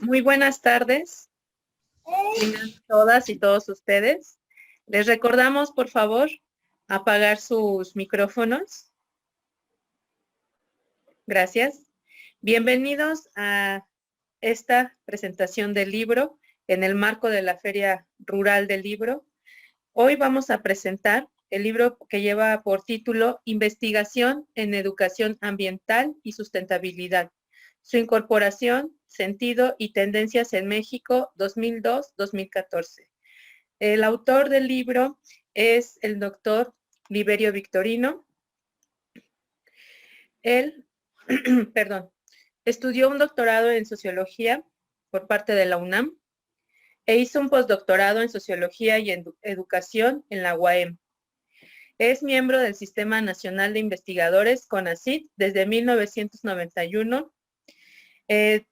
Muy buenas tardes, tengan todas y todos ustedes. Les recordamos, por favor, apagar sus micrófonos. Gracias. Bienvenidos a esta presentación del libro en el marco de la Feria Rural del Libro. Hoy vamos a presentar el libro que lleva por título Investigación en Educación Ambiental y Sustentabilidad. Su incorporación, sentido y tendencias en México 2002-2014. El autor del libro es el doctor Liberio Victorino. Él, estudió un doctorado en sociología por parte de la UNAM e hizo un postdoctorado en sociología y en educación en la UAM. Es miembro del Sistema Nacional de Investigadores CONACYT desde 1991.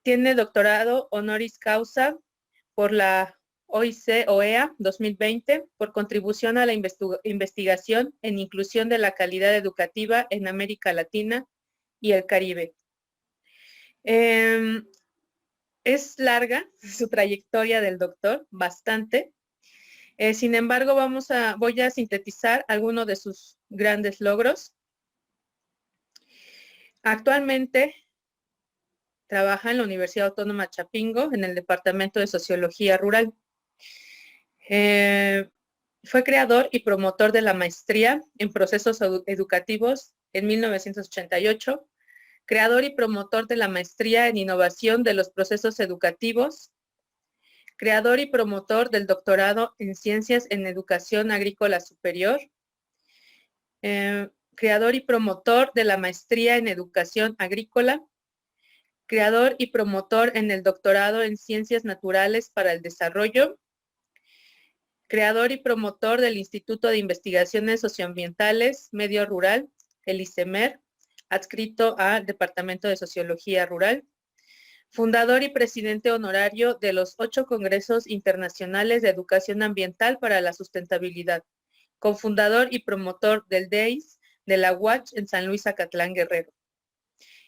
Tiene doctorado honoris causa por la OIC-OEA 2020 por contribución a la investigación en inclusión de la calidad educativa en América Latina y el Caribe. Es larga su trayectoria del doctor, bastante. Sin embargo, voy a sintetizar algunos de sus grandes logros. Actualmente trabaja en la Universidad Autónoma Chapingo, en el Departamento de Sociología Rural. Fue creador y promotor de la maestría en procesos educativos en 1988, creador y promotor de la maestría en innovación de los procesos educativos, creador y promotor del doctorado en ciencias en educación agrícola superior, creador y promotor de la maestría en educación agrícola, creador y promotor en el doctorado en ciencias naturales para el desarrollo, creador y promotor del Instituto de Investigaciones Socioambientales Medio Rural, el ICEMER, adscrito al Departamento de Sociología Rural, fundador y presidente honorario de los 8 Congresos Internacionales de Educación Ambiental para la Sustentabilidad, cofundador y promotor del DEIS de la UACH en San Luis Acatlán, Guerrero.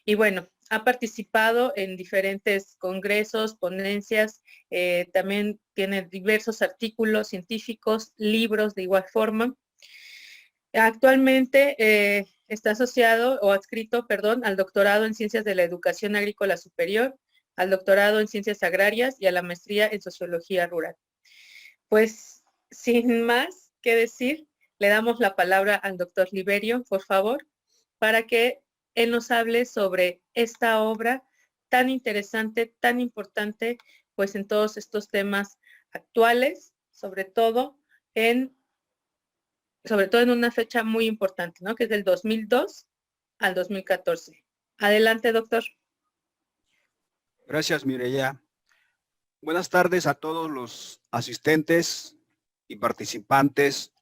Y bueno, ha participado en diferentes congresos, ponencias, también tiene diversos artículos científicos, libros de igual forma. Actualmente está asociado o adscrito, al doctorado en Ciencias de la Educación Agrícola Superior, al doctorado en Ciencias Agrarias y a la maestría en Sociología Rural. Pues, sin más que decir, le damos la palabra al doctor Liberio, por favor, para que él nos hable sobre esta obra tan interesante, tan importante, pues en todos estos temas actuales, sobre todo en una fecha muy importante, ¿no? Que es del 2002 al 2014. Adelante, doctor. Gracias, Mireya. Buenas tardes a todos los asistentes y participantes.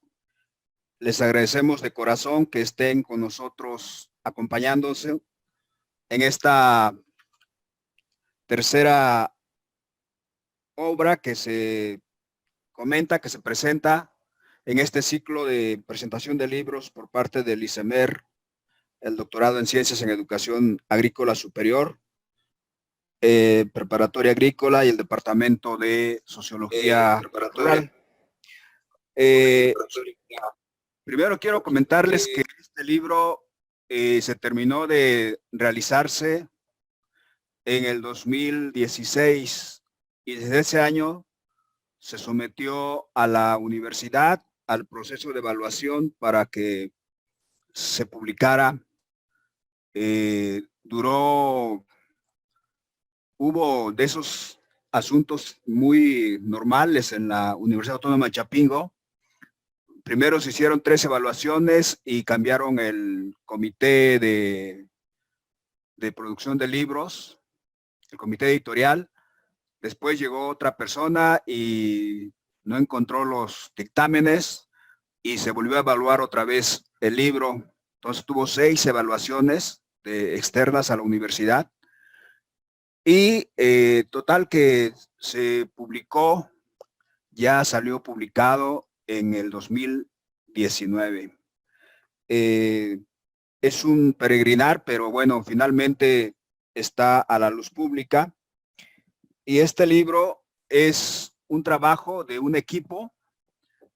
Les agradecemos de corazón que estén con nosotros acompañándose en esta tercera obra que se comenta, que se presenta en este ciclo de presentación de libros por parte del ICEMER, el doctorado en Ciencias en Educación Agrícola Superior, Preparatoria Agrícola y el Departamento de Sociología Rural. Primero quiero comentarles que este libro se terminó de realizarse en el 2016 y desde ese año se sometió a la universidad al proceso de evaluación para que se publicara. Hubo de esos asuntos muy normales en la Universidad Autónoma de Chapingo. Primero se hicieron 3 evaluaciones y cambiaron el comité de producción de libros, el comité editorial. Después llegó otra persona y no encontró los dictámenes y se volvió a evaluar otra vez el libro. Entonces tuvo 6 evaluaciones externas a la universidad. Y total que se publicó, ya salió publicado en el 2019. Es un peregrinar, pero bueno, finalmente está a la luz pública. Y este libro es un trabajo de un equipo.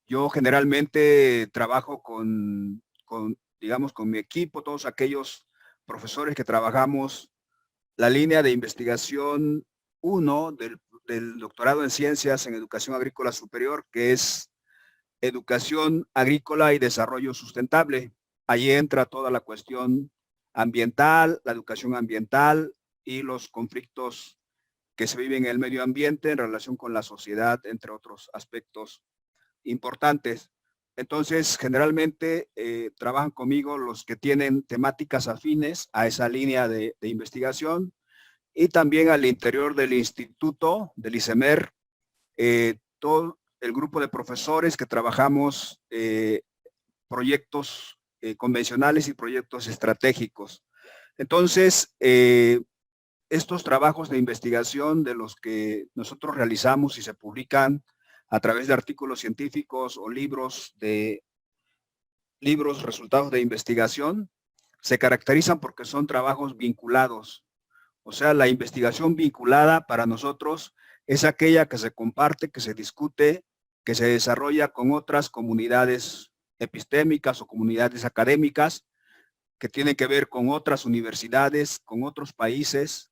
Yo generalmente trabajo digamos, con mi equipo, todos aquellos profesores que trabajamos la línea de investigación 1 del doctorado en ciencias en educación agrícola superior, que es educación agrícola y desarrollo sustentable. Allí entra toda la cuestión ambiental, la educación ambiental y los conflictos que se viven en el medio ambiente en relación con la sociedad, entre otros aspectos importantes. Entonces, generalmente trabajan conmigo los que tienen temáticas afines a esa línea de investigación y también al interior del instituto, del ICEMER, todo el grupo de profesores que trabajamos proyectos convencionales y proyectos estratégicos. Entonces, estos trabajos de investigación de los que nosotros realizamos y se publican a través de artículos científicos o libros resultados de investigación, se caracterizan porque son trabajos vinculados. O sea, la investigación vinculada para nosotros es aquella que se comparte, que se discute, que se desarrolla con otras comunidades epistémicas o comunidades académicas, que tienen que ver con otras universidades, con otros países,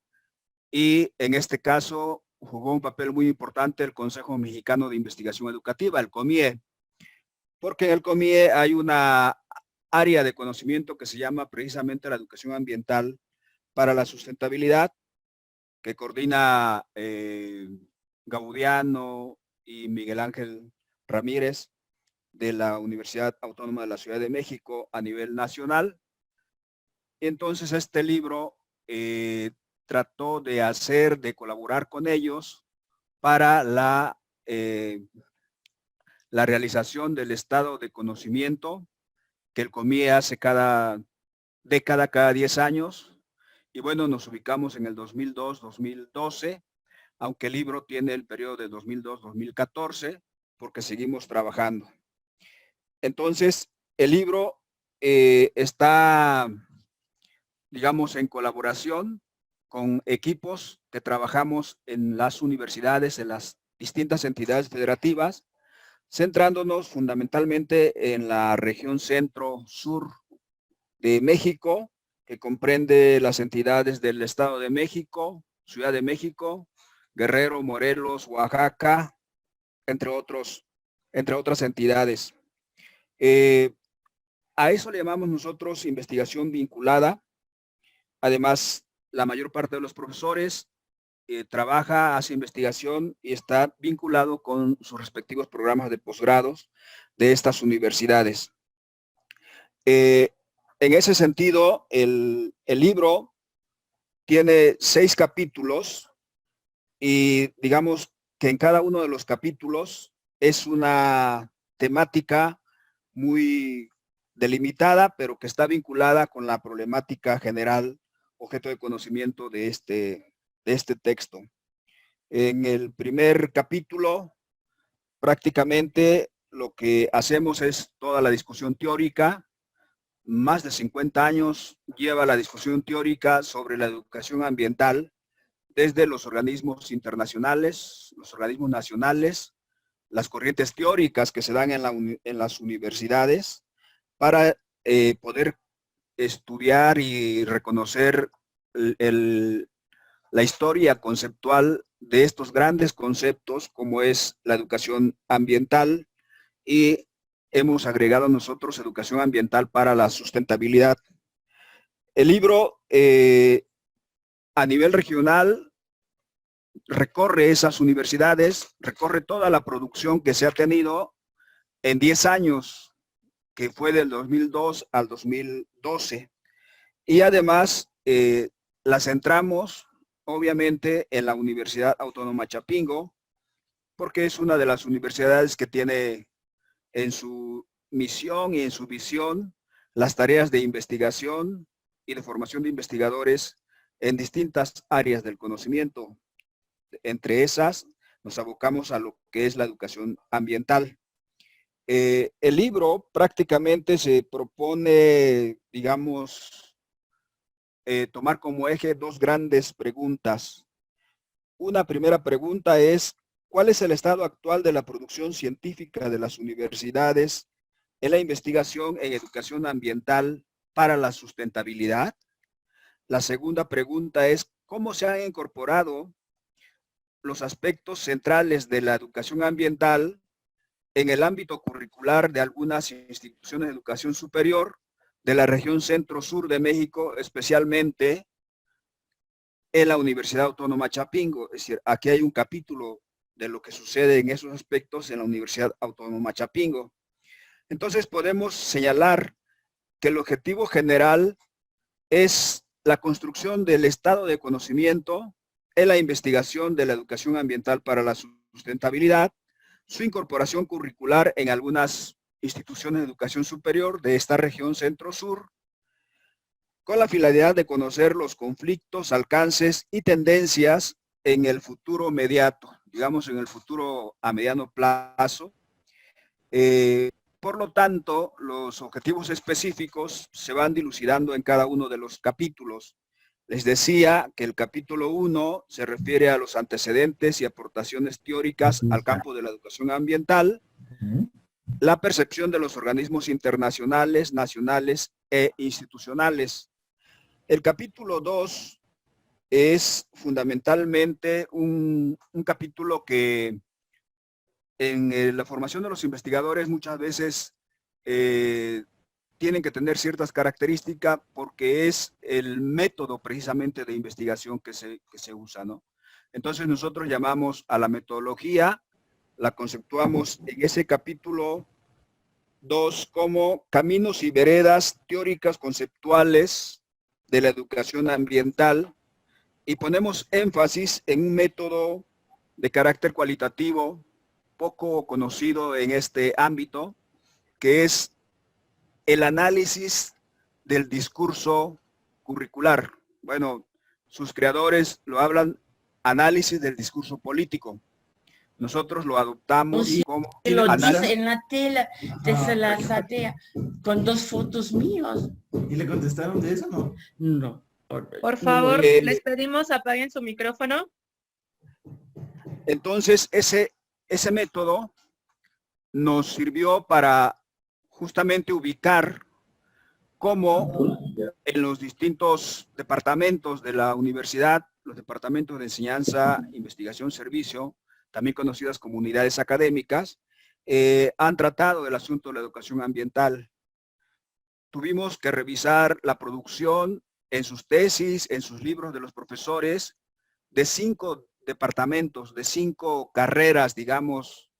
y en este caso jugó un papel muy importante el Consejo Mexicano de Investigación Educativa, el COMIE, porque en el COMIE hay una área de conocimiento que se llama precisamente la educación ambiental para la sustentabilidad, que coordina Gaudiano y Miguel Ángel Ramírez de la Universidad Autónoma de la Ciudad de México a nivel nacional. Entonces este libro trató de colaborar con ellos para la realización del estado de conocimiento que el COMIE hace cada década, cada 10 años. Y bueno, nos ubicamos en el 2002-2012, aunque el libro tiene el periodo de 2002-2014, porque seguimos trabajando. Entonces, el libro está, digamos, en colaboración con equipos que trabajamos en las universidades, en las distintas entidades federativas, centrándonos fundamentalmente en la región centro-sur de México, que comprende las entidades del Estado de México, Ciudad de México, Guerrero, Morelos, Oaxaca, entre otras entidades. A eso le llamamos nosotros investigación vinculada. Además, la mayor parte de los profesores trabaja, hace investigación y está vinculado con sus respectivos programas de posgrados de estas universidades. En ese sentido, el libro tiene 6 capítulos y digamos que en cada uno de los capítulos es una temática muy delimitada, pero que está vinculada con la problemática general, objeto de conocimiento de este texto. En el primer capítulo, prácticamente lo que hacemos es toda la discusión teórica. Más de 50 años lleva la discusión teórica sobre la educación ambiental desde los organismos internacionales, los organismos nacionales, las corrientes teóricas que se dan en las universidades para poder estudiar y reconocer la historia conceptual de estos grandes conceptos como es la educación ambiental, y hemos agregado nosotros educación ambiental para la sustentabilidad. El libro a nivel regional recorre esas universidades, recorre toda la producción que se ha tenido en 10 años, que fue del 2002 al 2012. Y además la centramos obviamente en la Universidad Autónoma Chapingo, porque es una de las universidades que tiene en su misión y en su visión las tareas de investigación y de formación de investigadores en distintas áreas del conocimiento. Entre esas nos abocamos a lo que es la educación ambiental. El libro prácticamente se propone, digamos, tomar como eje 2 grandes preguntas. una primera pregunta es, ¿cuál es el estado actual de la producción científica de las universidades en la investigación en educación ambiental para la sustentabilidad? La segunda pregunta es, ¿cómo se han incorporado los aspectos centrales de la educación ambiental en el ámbito curricular de algunas instituciones de educación superior de la región centro-sur de México, especialmente en la Universidad Autónoma Chapingo? Es decir, aquí hay un capítulo de lo que sucede en esos aspectos en la Universidad Autónoma Chapingo. Entonces podemos señalar que el objetivo general es la construcción del estado de conocimiento en la investigación de la educación ambiental para la sustentabilidad, su incorporación curricular en algunas instituciones de educación superior de esta región centro-sur, con la finalidad de conocer los conflictos, alcances y tendencias en el futuro inmediato, digamos en el futuro a mediano plazo. Por lo tanto, los objetivos específicos se van dilucidando en cada uno de los capítulos. Les decía que el capítulo 1 se refiere a los antecedentes y aportaciones teóricas al campo de la educación ambiental, la percepción de los organismos internacionales, nacionales e institucionales. El capítulo 2 es fundamentalmente un capítulo que en la formación de los investigadores muchas veces tienen que tener ciertas características porque es el método precisamente de investigación que se usa, ¿no? Entonces nosotros llamamos a la metodología, la conceptuamos en ese capítulo 2 como caminos y veredas teóricas conceptuales de la educación ambiental y ponemos énfasis en un método de carácter cualitativo poco conocido en este ámbito, que es el análisis del discurso curricular. Bueno, sus creadores lo hablan análisis del discurso político. Nosotros lo adoptamos como lo dice en la tela de la azotea con 2 fotos míos. ¿Y le contestaron de eso, no? No. Por favor, No. les pedimos apaguen su micrófono. Entonces, ese método nos sirvió para justamente ubicar cómo en los distintos departamentos de la universidad, los departamentos de enseñanza, investigación, servicio, también conocidas como unidades académicas, han tratado del asunto de la educación ambiental. Tuvimos que revisar la producción en sus tesis, en sus libros de los profesores, de 5 departamentos, de 5 carreras, digamos,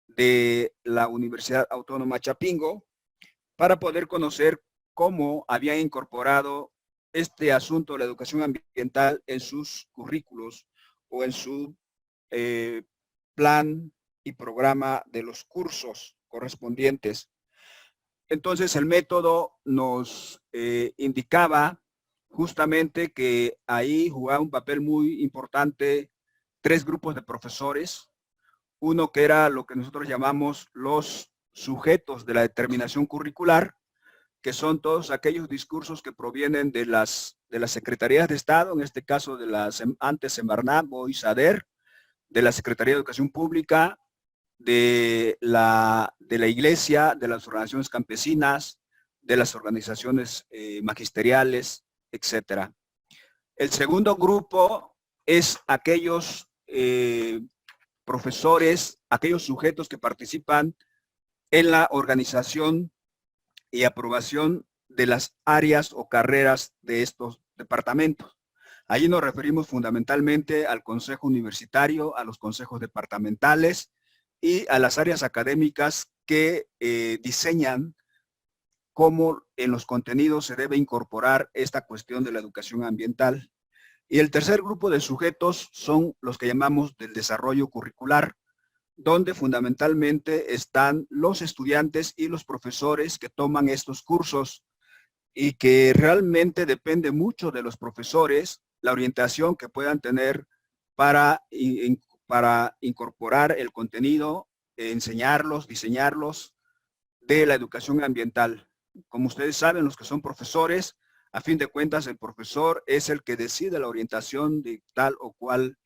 de la Universidad Autónoma Chapingo, para poder conocer cómo habían incorporado este asunto de la educación ambiental en sus currículos o en su plan y programa de los cursos correspondientes. Entonces el método nos indicaba justamente que ahí jugaba un papel muy importante 3 grupos de profesores. Uno que era lo que nosotros llamamos los sujetos de la determinación curricular, que son todos aquellos discursos que provienen de las secretarías de Estado, en este caso de las antes Semarnat, hoy SADER, de la Secretaría de Educación Pública, de la Iglesia, de las organizaciones campesinas, de las organizaciones magisteriales, etc. El segundo grupo es aquellos profesores, aquellos sujetos que participan en la organización y aprobación de las áreas o carreras de estos departamentos. Allí nos referimos fundamentalmente al consejo universitario, a los consejos departamentales y a las áreas académicas que diseñan cómo en los contenidos se debe incorporar esta cuestión de la educación ambiental. Y el tercer grupo de sujetos son los que llamamos del desarrollo curricular, donde fundamentalmente están los estudiantes y los profesores que toman estos cursos y que realmente depende mucho de los profesores la orientación que puedan tener para incorporar el contenido, enseñarlos, diseñarlos de la educación ambiental. Como ustedes saben, los que son profesores, a fin de cuentas el profesor es el que decide la orientación de tal o cual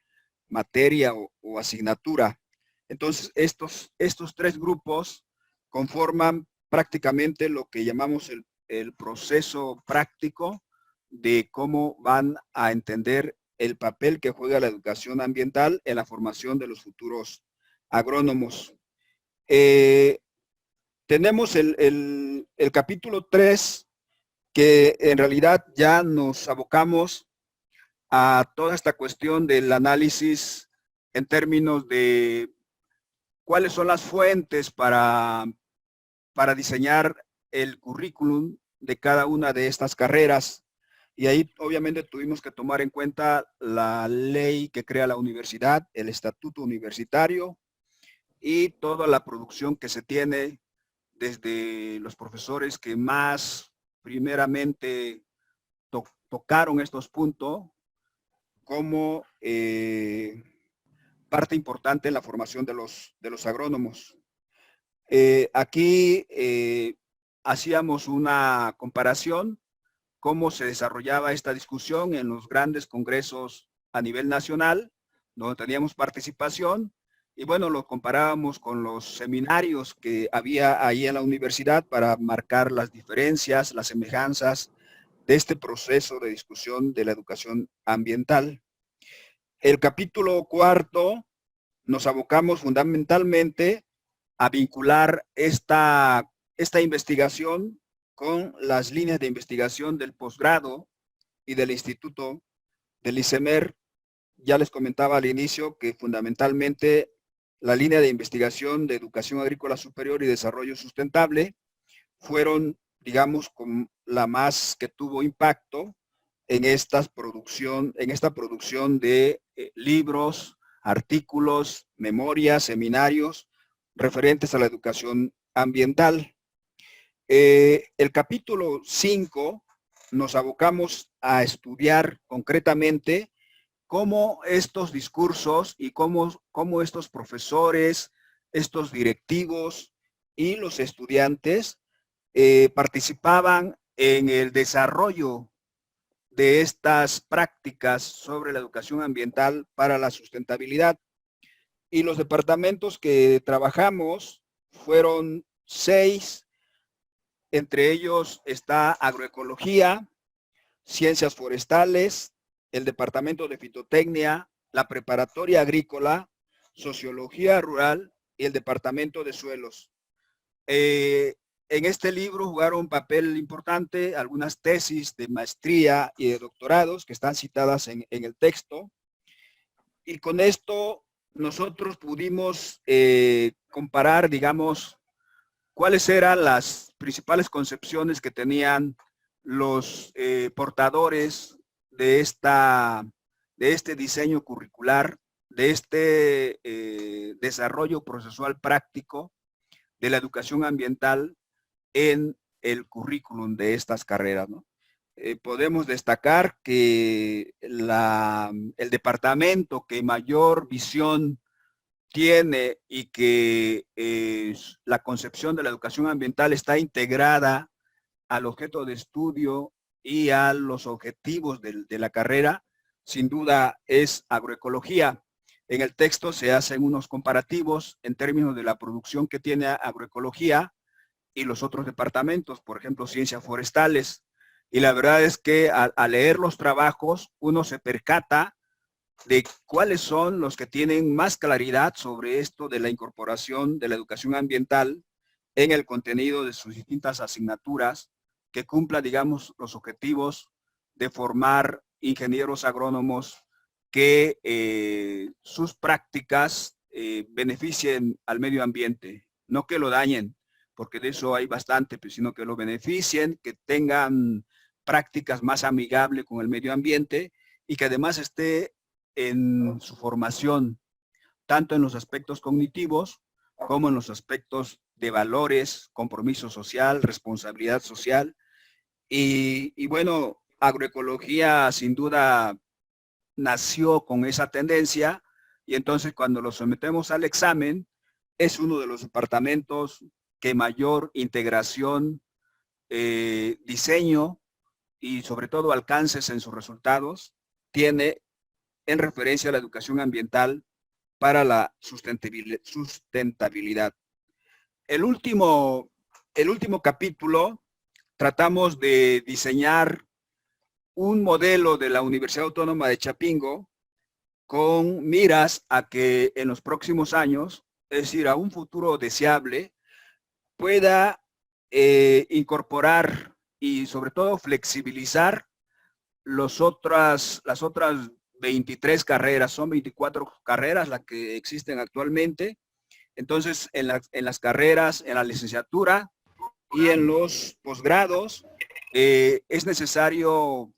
materia o asignatura. Entonces, estos tres grupos conforman prácticamente lo que llamamos el proceso práctico de cómo van a entender el papel que juega la educación ambiental en la formación de los futuros agrónomos. Tenemos el capítulo 3, que en realidad ya nos abocamos a toda esta cuestión del análisis en términos de cuáles son las fuentes para diseñar el currículum de cada una de estas carreras. Y ahí obviamente tuvimos que tomar en cuenta la ley que crea la universidad, el estatuto universitario y toda la producción que se tiene desde los profesores que más primeramente tocaron estos puntos como parte importante en la formación de los agrónomos. Aquí hacíamos una comparación cómo se desarrollaba esta discusión en los grandes congresos a nivel nacional, donde teníamos participación, y bueno, lo comparábamos con los seminarios que había ahí en la universidad para marcar las diferencias, las semejanzas de este proceso de discusión de la educación ambiental. El capítulo 4 nos abocamos fundamentalmente a vincular esta investigación con las líneas de investigación del posgrado y del instituto del ICEMER. Ya les comentaba al inicio que fundamentalmente la línea de investigación de educación agrícola superior y desarrollo sustentable fueron, digamos, con la más que tuvo impacto en esta producción de libros, artículos, memorias, seminarios referentes a la educación ambiental. El capítulo 5 nos abocamos a estudiar concretamente cómo estos discursos y cómo estos profesores, estos directivos y los estudiantes participaban en el desarrollo de estas prácticas sobre la educación ambiental para la sustentabilidad. Y los departamentos que trabajamos fueron 6, entre ellos está agroecología, ciencias forestales, el departamento de fitotecnia, la preparatoria agrícola, sociología rural y el departamento de suelos. En este libro jugaron un papel importante algunas tesis de maestría y de doctorados que están citadas en el texto. Y con esto nosotros pudimos comparar, digamos, cuáles eran las principales concepciones que tenían los portadores de este diseño curricular, de este desarrollo procesual práctico de la educación ambiental en el currículum de estas carreras, ¿no? Podemos destacar que el departamento que mayor visión tiene y que la concepción de la educación ambiental está integrada al objeto de estudio y a los objetivos de la carrera, sin duda es agroecología. En el texto se hacen unos comparativos en términos de la producción que tiene agroecología y los otros departamentos, por ejemplo, ciencias forestales. Y la verdad es que al leer los trabajos uno se percata de cuáles son los que tienen más claridad sobre esto de la incorporación de la educación ambiental en el contenido de sus distintas asignaturas que cumpla, digamos, los objetivos de formar ingenieros agrónomos que sus prácticas beneficien al medio ambiente, no que lo dañen, porque de eso hay bastante, sino que lo beneficien, que tengan prácticas más amigables con el medio ambiente y que además esté en su formación, tanto en los aspectos cognitivos como en los aspectos de valores, compromiso social, responsabilidad social. Y bueno, agroecología sin duda nació con esa tendencia y entonces cuando lo sometemos al examen es uno de los departamentos que mayor integración, diseño y sobre todo alcances en sus resultados tiene en referencia a la educación ambiental para la sustentabilidad. El último capítulo tratamos de diseñar un modelo de la Universidad Autónoma de Chapingo con miras a que en los próximos años, es decir, a un futuro deseable, pueda incorporar y sobre todo flexibilizar las otras 23 carreras, son 24 carreras las que existen actualmente. Entonces, en las carreras, en la licenciatura y en los posgrados, es necesario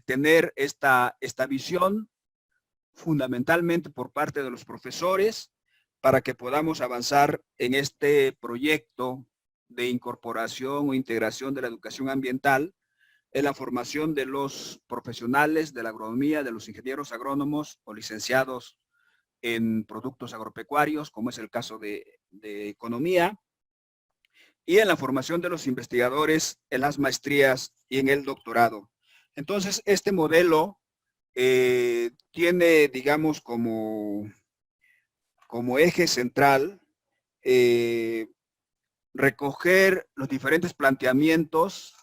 tener esta visión fundamentalmente por parte de los profesores para que podamos avanzar en este proyecto de incorporación o integración de la educación ambiental en la formación de los profesionales de la agronomía, de los ingenieros agrónomos o licenciados en productos agropecuarios, como es el caso de economía, y en la formación de los investigadores en las maestrías y en el doctorado. Entonces, este modelo tiene, digamos, como eje central recoger los diferentes planteamientos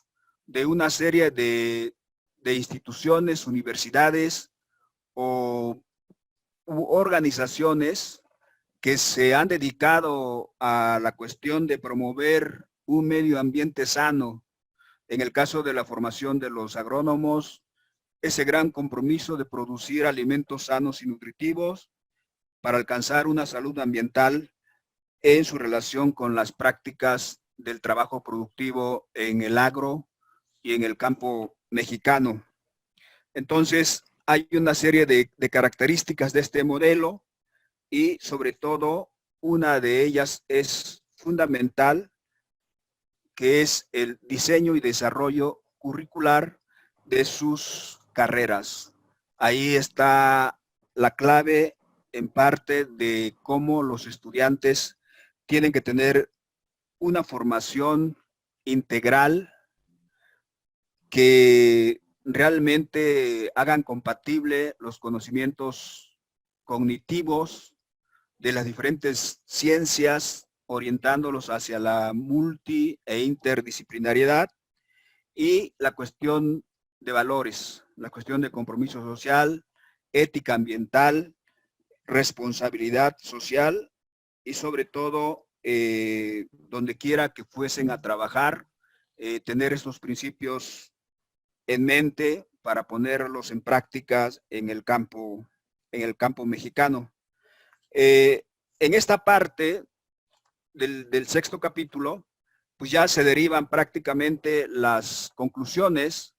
de una serie de instituciones, universidades u organizaciones que se han dedicado a la cuestión de promover un medio ambiente sano. En el caso de la formación de los agrónomos, ese gran compromiso de producir alimentos sanos y nutritivos para alcanzar una salud ambiental en su relación con las prácticas del trabajo productivo en el agro y en el campo mexicano. Entonces, hay una serie de características de este modelo y sobre todo una de ellas es fundamental, que es el diseño y desarrollo curricular de sus carreras. Ahí está la clave en parte de cómo los estudiantes tienen que tener una formación integral que realmente hagan compatible los conocimientos cognitivos de las diferentes ciencias, orientándolos hacia la multi e interdisciplinariedad, y la cuestión de valores, la cuestión de compromiso social, ética ambiental, responsabilidad social y sobre todo, donde quiera que fuesen a trabajar, tener estos principios en mente para ponerlos en prácticas en el campo mexicano. En esta parte del sexto capítulo, pues ya se derivan prácticamente las conclusiones,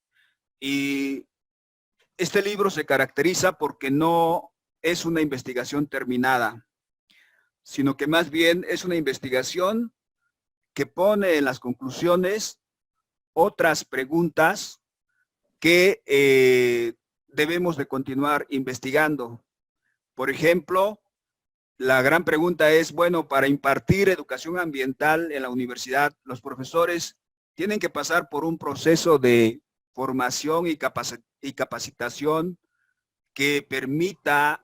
y este libro se caracteriza porque no es una investigación terminada, sino que más bien es una investigación que pone en las conclusiones otras preguntas que debemos de continuar investigando. Por ejemplo, la gran pregunta es, bueno, para impartir educación ambiental en la universidad, los profesores tienen que pasar por un proceso de formación y capacitación que permita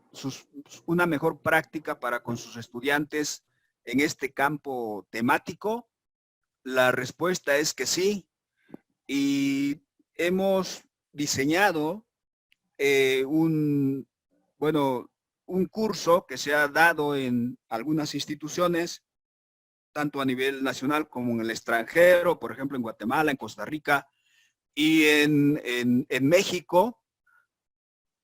una mejor práctica para con sus estudiantes en este campo temático. La respuesta es que sí, y hemos diseñado un curso que se ha dado en algunas instituciones, tanto a nivel nacional como en el extranjero, por ejemplo en Guatemala, en Costa Rica y en México,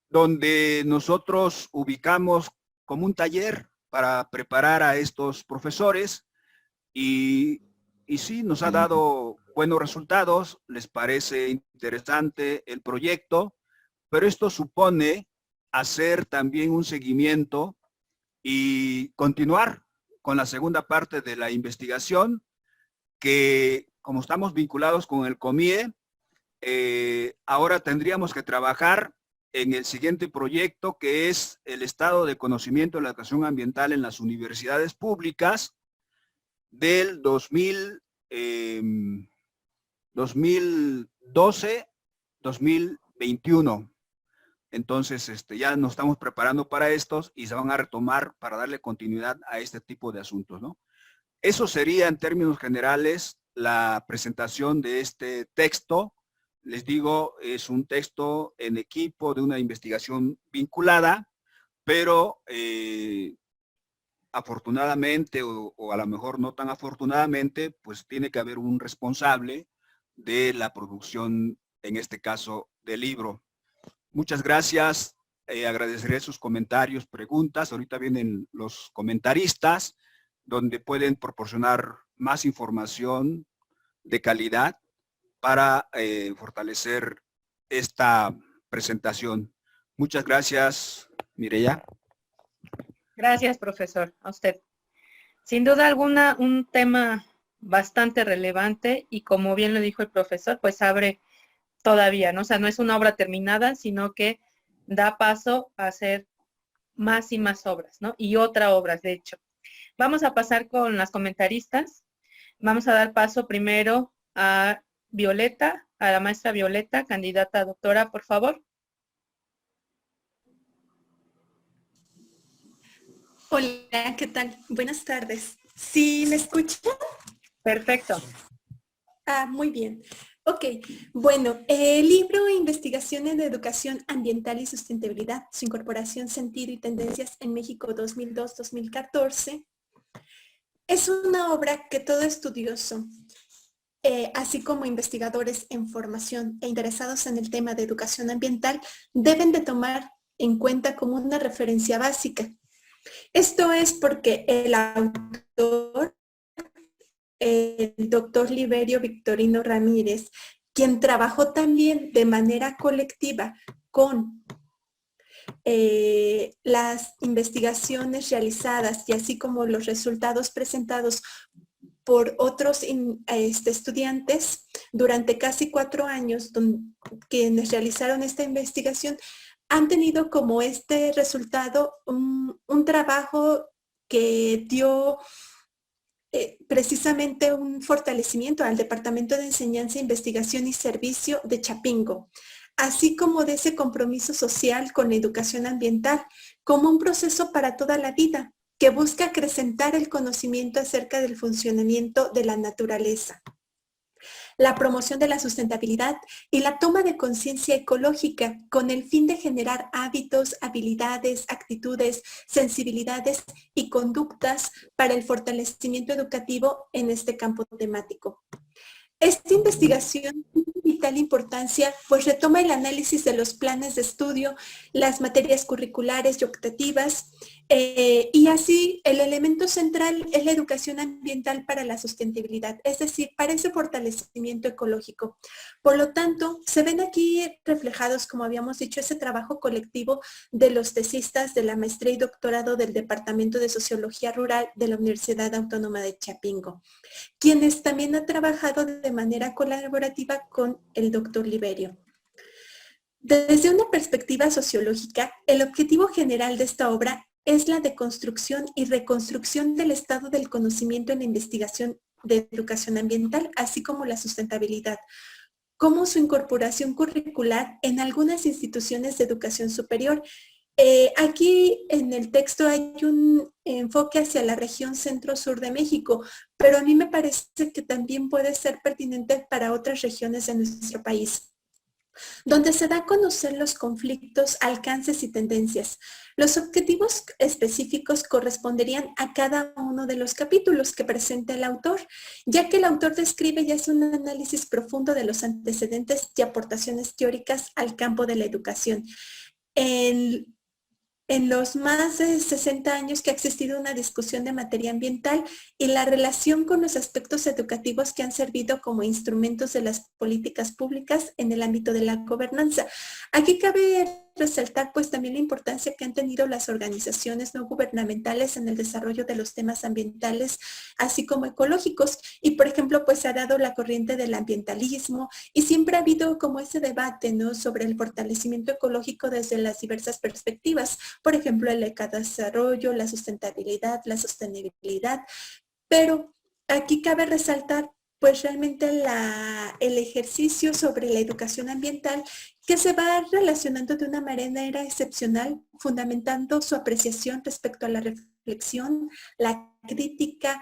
donde nosotros ubicamos como un taller para preparar a estos profesores, y sí, nos ha dado buenos resultados, les parece interesante el proyecto, pero esto supone hacer también un seguimiento y continuar con la segunda parte de la investigación, que como estamos vinculados con el COMIE, ahora tendríamos que trabajar en el siguiente proyecto, que es el estado de conocimiento de la educación ambiental en las universidades públicas del 2012-2021. Entonces, ya nos estamos preparando para estos y se van a retomar para darle continuidad a este tipo de asuntos, ¿no? Eso sería en términos generales la presentación de este texto. Les digo, es un texto en equipo de una investigación vinculada, pero afortunadamente o a lo mejor no tan afortunadamente, pues tiene que haber un responsable de la producción, en este caso, del libro. Muchas gracias. Agradeceré sus comentarios, preguntas. Ahorita vienen los comentaristas, donde pueden proporcionar más información de calidad para fortalecer esta presentación. Muchas gracias, Mireya. Gracias, profesor, a usted. Sin duda alguna, un tema bastante relevante y como bien lo dijo el profesor, pues abre todavía, ¿no? O sea, no es una obra terminada, sino que da paso a hacer más y más obras, ¿no? Y otras obras, de hecho. Vamos a pasar con las comentaristas. Vamos a dar paso primero a Violeta, a la maestra Violeta, candidata a doctora, por favor. Hola, ¿qué tal? Buenas tardes. ¿Sí me escuchan? Perfecto. Muy bien. Ok, bueno, el libro Investigación en Educación Ambiental y Sustentabilidad, su incorporación, sentido y tendencias en México 2002-2014, es una obra que todo estudioso, así como investigadores en formación e interesados en el tema de educación ambiental, deben de tomar en cuenta como una referencia básica. Esto es porque el autor, el doctor Liberio Victorino Ramírez, quien trabajó también de manera colectiva con las investigaciones realizadas y así como los resultados presentados por otros estudiantes durante casi 4 años, quienes realizaron esta investigación, han tenido como este resultado un trabajo que dio precisamente un fortalecimiento al Departamento de Enseñanza, Investigación y Servicio de Chapingo, así como de ese compromiso social con la educación ambiental, como un proceso para toda la vida, que busca acrecentar el conocimiento acerca del funcionamiento de la naturaleza, la promoción de la sustentabilidad y la toma de conciencia ecológica con el fin de generar hábitos, habilidades, actitudes, sensibilidades y conductas para el fortalecimiento educativo en este campo temático. Esta investigación de vital importancia, pues retoma el análisis de los planes de estudio, las materias curriculares y optativas, y así el elemento central es la educación ambiental para la sustentabilidad, es decir, para ese fortalecimiento ecológico. Por lo tanto, se ven aquí reflejados, como habíamos dicho, ese trabajo colectivo de los tesistas de la maestría y doctorado del Departamento de Sociología Rural de la Universidad Autónoma de Chapingo, quienes también han trabajado de manera colaborativa con el doctor Liberio. Desde una perspectiva sociológica, el objetivo general de esta obra es la deconstrucción y reconstrucción del estado del conocimiento en la investigación de educación ambiental, así como la sustentabilidad, como su incorporación curricular en algunas instituciones de educación superior. Aquí en el texto hay un enfoque hacia la región centro-sur de México, pero a mí me parece que también puede ser pertinente para otras regiones de nuestro país, donde se da a conocer los conflictos, alcances y tendencias. Los objetivos específicos corresponderían a cada uno de los capítulos que presenta el autor, ya que el autor describe y hace un análisis profundo de los antecedentes y aportaciones teóricas al campo de la educación. En los más de 60 años que ha existido una discusión de materia ambiental y la relación con los aspectos educativos que han servido como instrumentos de las políticas públicas en el ámbito de la gobernanza. Aquí cabe resaltar pues también la importancia que han tenido las organizaciones no gubernamentales en el desarrollo de los temas ambientales, así como ecológicos. Y por ejemplo, pues se ha dado la corriente del ambientalismo y siempre ha habido como ese debate, ¿no?, sobre el fortalecimiento ecológico desde las diversas perspectivas. Por ejemplo, el ecodesarrollo, la sustentabilidad, la sostenibilidad. Pero aquí cabe resaltar pues realmente el ejercicio sobre la educación ambiental que se va relacionando de una manera excepcional, fundamentando su apreciación respecto a la reflexión, la crítica,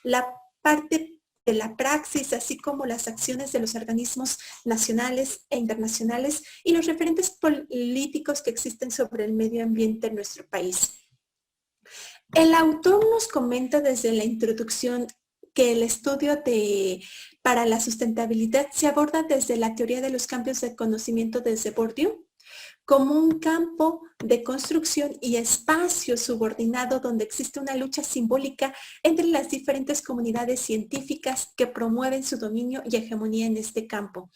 la parte de la praxis, así como las acciones de los organismos nacionales e internacionales y los referentes políticos que existen sobre el medio ambiente en nuestro país. El autor nos comenta desde la introducción que el estudio para la sustentabilidad se aborda desde la teoría de los campos de conocimiento desde Bourdieu, como un campo de construcción y espacio subordinado donde existe una lucha simbólica entre las diferentes comunidades científicas que promueven su dominio y hegemonía en este campo.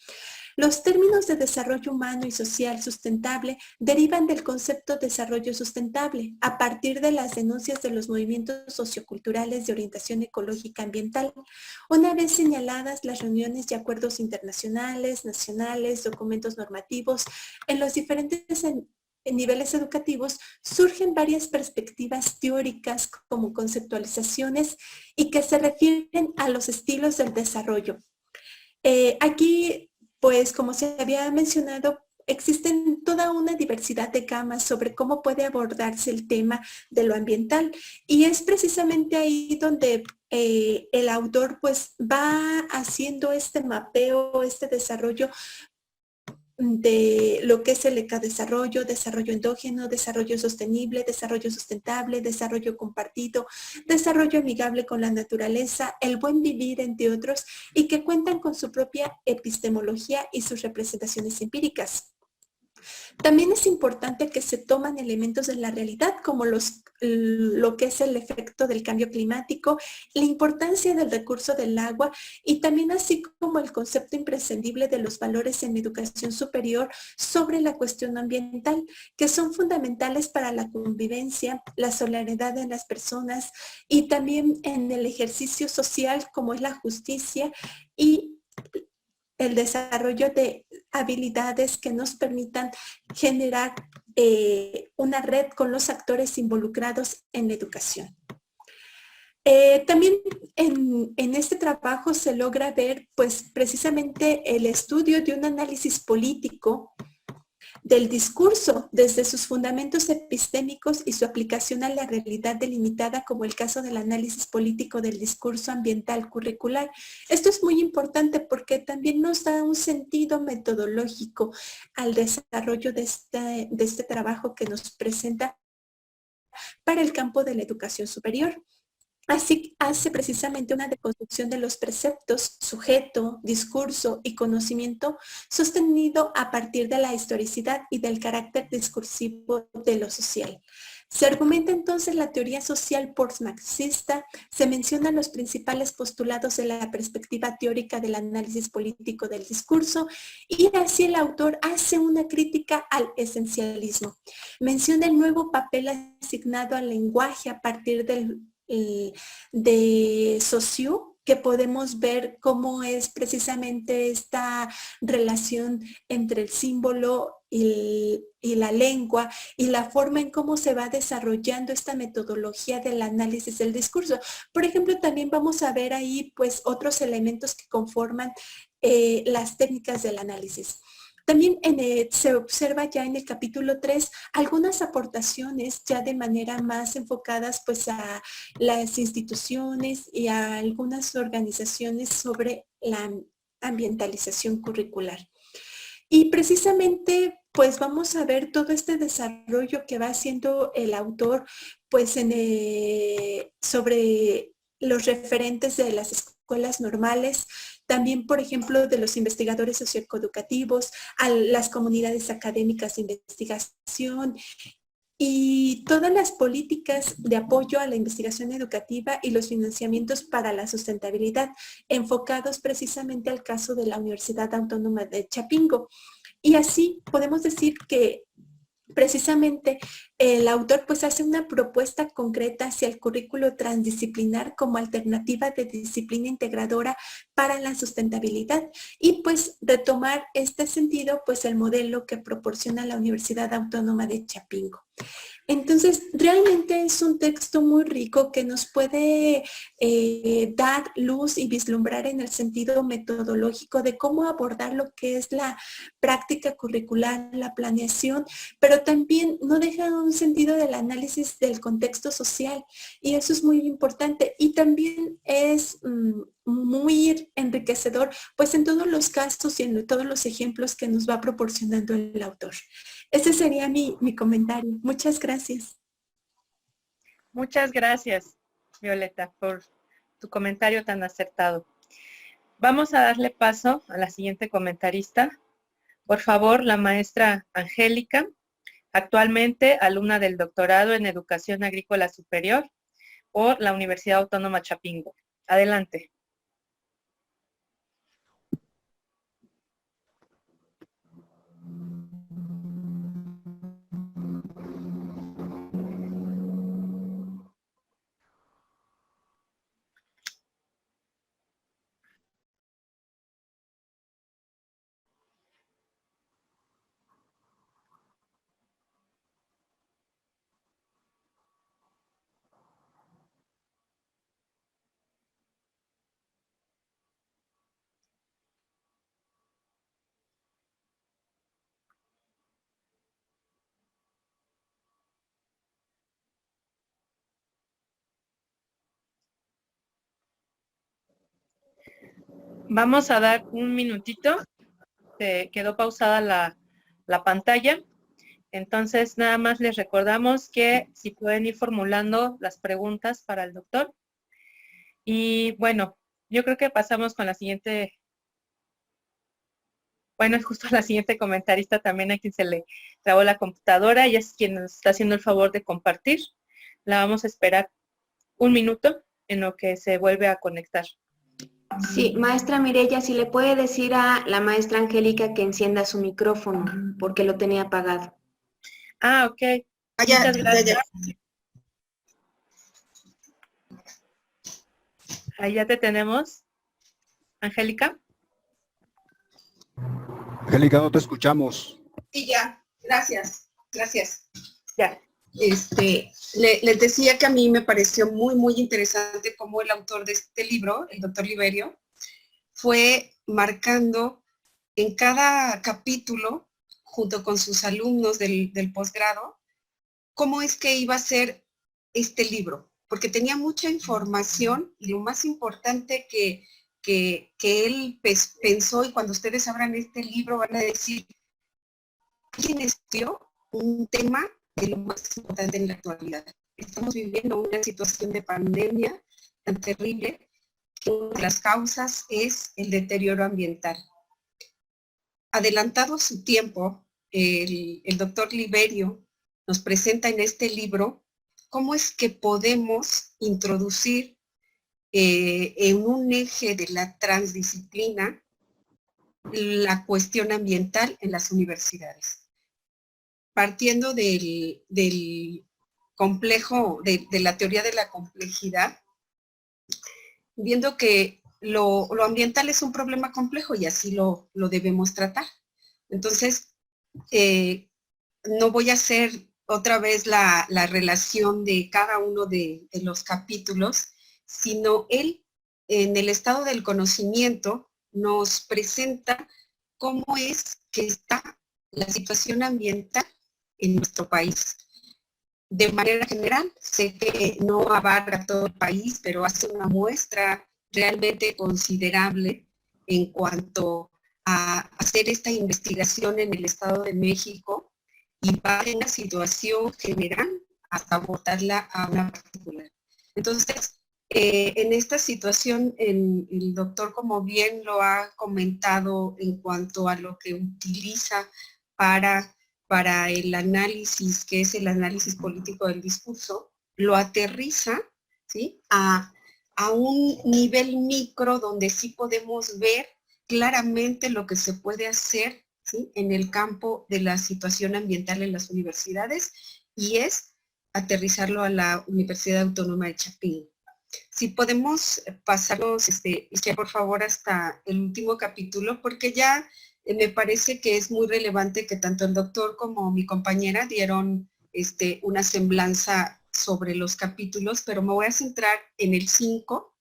Los términos de desarrollo humano y social sustentable derivan del concepto de desarrollo sustentable a partir de las denuncias de los movimientos socioculturales de orientación ecológica ambiental. Una vez señaladas las reuniones y acuerdos internacionales, nacionales, documentos normativos, en los diferentes niveles educativos surgen varias perspectivas teóricas como conceptualizaciones y que se refieren a los estilos del desarrollo. Aquí, pues como se había mencionado, existen toda una diversidad de gamas sobre cómo puede abordarse el tema de lo ambiental y es precisamente ahí donde el autor pues va haciendo este mapeo, este desarrollo de lo que es el ecodesarrollo, desarrollo endógeno, desarrollo sostenible, desarrollo sustentable, desarrollo compartido, desarrollo amigable con la naturaleza, el buen vivir, entre otros, y que cuentan con su propia epistemología y sus representaciones empíricas. También es importante que se toman elementos de la realidad como lo que es el efecto del cambio climático, la importancia del recurso del agua y también así como el concepto imprescindible de los valores en educación superior sobre la cuestión ambiental, que son fundamentales para la convivencia, la solidaridad en las personas y también en el ejercicio social como es la justicia y el desarrollo de habilidades que nos permitan generar una red con los actores involucrados en la educación. También en este trabajo se logra ver pues precisamente el estudio de un análisis político del discurso desde sus fundamentos epistémicos y su aplicación a la realidad delimitada como el caso del análisis político del discurso ambiental curricular. Esto es muy importante porque también nos da un sentido metodológico al desarrollo de este trabajo que nos presenta para el campo de la educación superior. Así hace precisamente una deconstrucción de los preceptos, sujeto, discurso y conocimiento sostenido a partir de la historicidad y del carácter discursivo de lo social. Se argumenta entonces la teoría social post-marxista, se mencionan los principales postulados de la perspectiva teórica del análisis político del discurso y así el autor hace una crítica al esencialismo. Menciona el nuevo papel asignado al lenguaje a partir de Saussure, que podemos ver cómo es precisamente esta relación entre el símbolo y la lengua y la forma en cómo se va desarrollando esta metodología del análisis del discurso. Por ejemplo, también vamos a ver ahí pues otros elementos que conforman las técnicas del análisis. También se observa ya en el capítulo 3 algunas aportaciones ya de manera más enfocadas pues a las instituciones y a algunas organizaciones sobre la ambientalización curricular. Y precisamente pues vamos a ver todo este desarrollo que va haciendo el autor pues sobre los referentes de las escuelas normales, también, por ejemplo, de los investigadores socioeducativos, a las comunidades académicas de investigación y todas las políticas de apoyo a la investigación educativa y los financiamientos para la sustentabilidad, enfocados precisamente al caso de la Universidad Autónoma de Chapingo. Y así podemos decir que precisamente el autor pues hace una propuesta concreta hacia el currículo transdisciplinar como alternativa de disciplina integradora para la sustentabilidad y pues retomar este sentido pues el modelo que proporciona la Universidad Autónoma de Chapingo. Entonces, realmente es un texto muy rico que nos puede dar luz y vislumbrar en el sentido metodológico de cómo abordar lo que es la práctica curricular, la planeación, pero también no deja un sentido del análisis del contexto social y eso es muy importante. Y también es muy enriquecedor, pues en todos los casos y en todos los ejemplos que nos va proporcionando el autor. Ese sería mi comentario. Muchas gracias. Muchas gracias, Violeta, por tu comentario tan acertado. Vamos a darle paso a la siguiente comentarista. Por favor, la maestra Angélica, actualmente alumna del doctorado en Educación Agrícola Superior por la Universidad Autónoma Chapingo. Adelante. Vamos a dar un minutito. Se quedó pausada la pantalla. Entonces, nada más les recordamos que si pueden ir formulando las preguntas para el doctor. Y bueno, yo creo que pasamos con la siguiente. Bueno, es justo la siguiente comentarista también a quien se le trabó la computadora. Ella es quien nos está haciendo el favor de compartir. La vamos a esperar un minuto en lo que se vuelve a conectar. Sí, maestra Mireya, si le puede decir a la maestra Angélica que encienda su micrófono, porque lo tenía apagado. Ah, ok. Muchas gracias. Ahí ya te tenemos. Angélica. Angélica, no te escuchamos. Sí, ya. Gracias. Ya. Les decía que a mí me pareció muy interesante cómo el autor de este libro, el doctor Liberio, fue marcando en cada capítulo, junto con sus alumnos del posgrado, cómo es que iba a ser este libro, porque tenía mucha información y lo más importante que él pensó, y cuando ustedes abran este libro van a decir, ¿quién escribió un tema de lo más importante en la actualidad? Estamos viviendo una situación de pandemia tan terrible que una de las causas es el deterioro ambiental. Adelantado su tiempo, el doctor Liberio nos presenta en este libro cómo es que podemos introducir en un eje de la transdisciplina la cuestión ambiental en las universidades. Partiendo del complejo, de la teoría de la complejidad, viendo que lo ambiental es un problema complejo y así lo debemos tratar. Entonces, no voy a hacer otra vez la relación de cada uno de los capítulos, sino él, en el estado del conocimiento, nos presenta cómo es que está la situación ambiental en nuestro país. De manera general, sé que no abarca todo el país, pero hace una muestra realmente considerable en cuanto a hacer esta investigación en el Estado de México y va de una situación general hasta abordarla a una particular. Entonces, en esta situación, el doctor, como bien lo ha comentado en cuanto a lo que utiliza para el análisis, que es el análisis político del discurso, lo aterriza, ¿sí?, a un nivel micro donde sí podemos ver claramente lo que se puede hacer, ¿sí?, en el campo de la situación ambiental en las universidades, y es aterrizarlo a la Universidad Autónoma de Chapingo. Si podemos pasarnos, por favor, hasta el último capítulo, porque ya me parece que es muy relevante que tanto el doctor como mi compañera dieron una semblanza sobre los capítulos, pero me voy a centrar en el 5,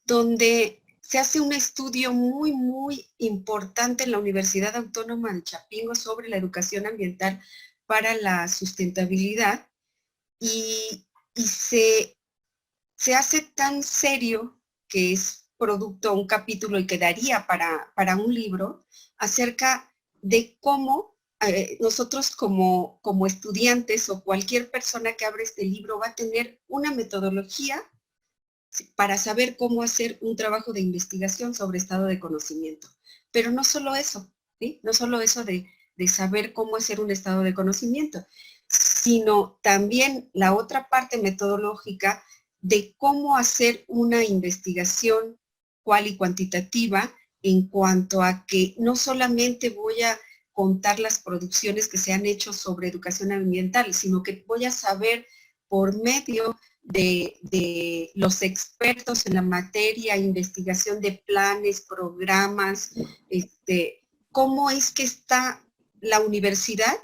donde se hace un estudio muy, muy importante en la Universidad Autónoma de Chapingo sobre la educación ambiental para la sustentabilidad y se hace tan serio que es producto, un capítulo y quedaría para un libro acerca de cómo nosotros como estudiantes o cualquier persona que abra este libro va a tener una metodología para saber cómo hacer un trabajo de investigación sobre estado de conocimiento. Pero no solo eso, ¿sí? No solo eso de saber cómo hacer un estado de conocimiento, sino también la otra parte metodológica de cómo hacer una investigación cual y cuantitativa en cuanto a que no solamente voy a contar las producciones que se han hecho sobre educación ambiental, sino que voy a saber por medio de los expertos en la materia, investigación de planes, programas, cómo es que está la universidad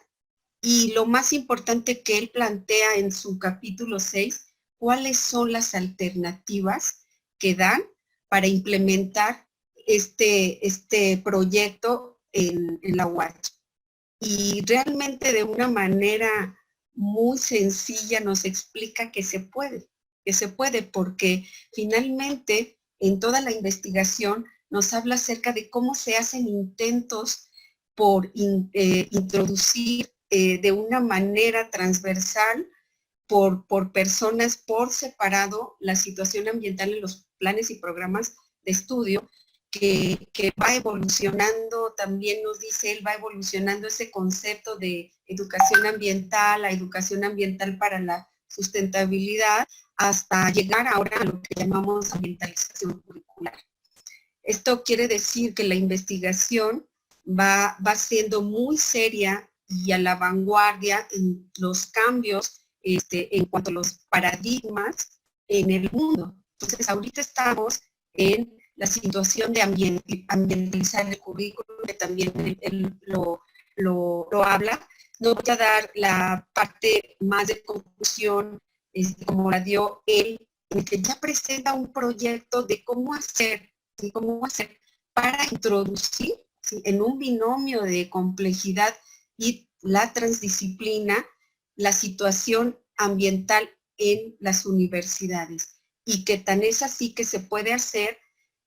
y lo más importante que él plantea en su capítulo 6, cuáles son las alternativas que dan para implementar este proyecto en la UACH. Y realmente de una manera muy sencilla nos explica que se puede porque finalmente en toda la investigación nos habla acerca de cómo se hacen intentos por introducir de una manera transversal por personas por separado la situación ambiental en los planes y programas de estudio que va evolucionando, también nos dice él, va evolucionando ese concepto de educación ambiental, la educación ambiental para la sustentabilidad, hasta llegar ahora a lo que llamamos ambientalización curricular. Esto quiere decir que la investigación va siendo muy seria y a la vanguardia en los cambios en cuanto a los paradigmas en el mundo. Entonces, ahorita estamos en la situación de ambientalizar el currículum, que también él lo habla. No voy a dar la parte más de conclusión, como la dio él, en que ya presenta un proyecto de cómo hacer para introducir, ¿sí?, en un binomio de complejidad y la transdisciplina, la situación ambiental en las universidades. Y que tan es así que se puede hacer.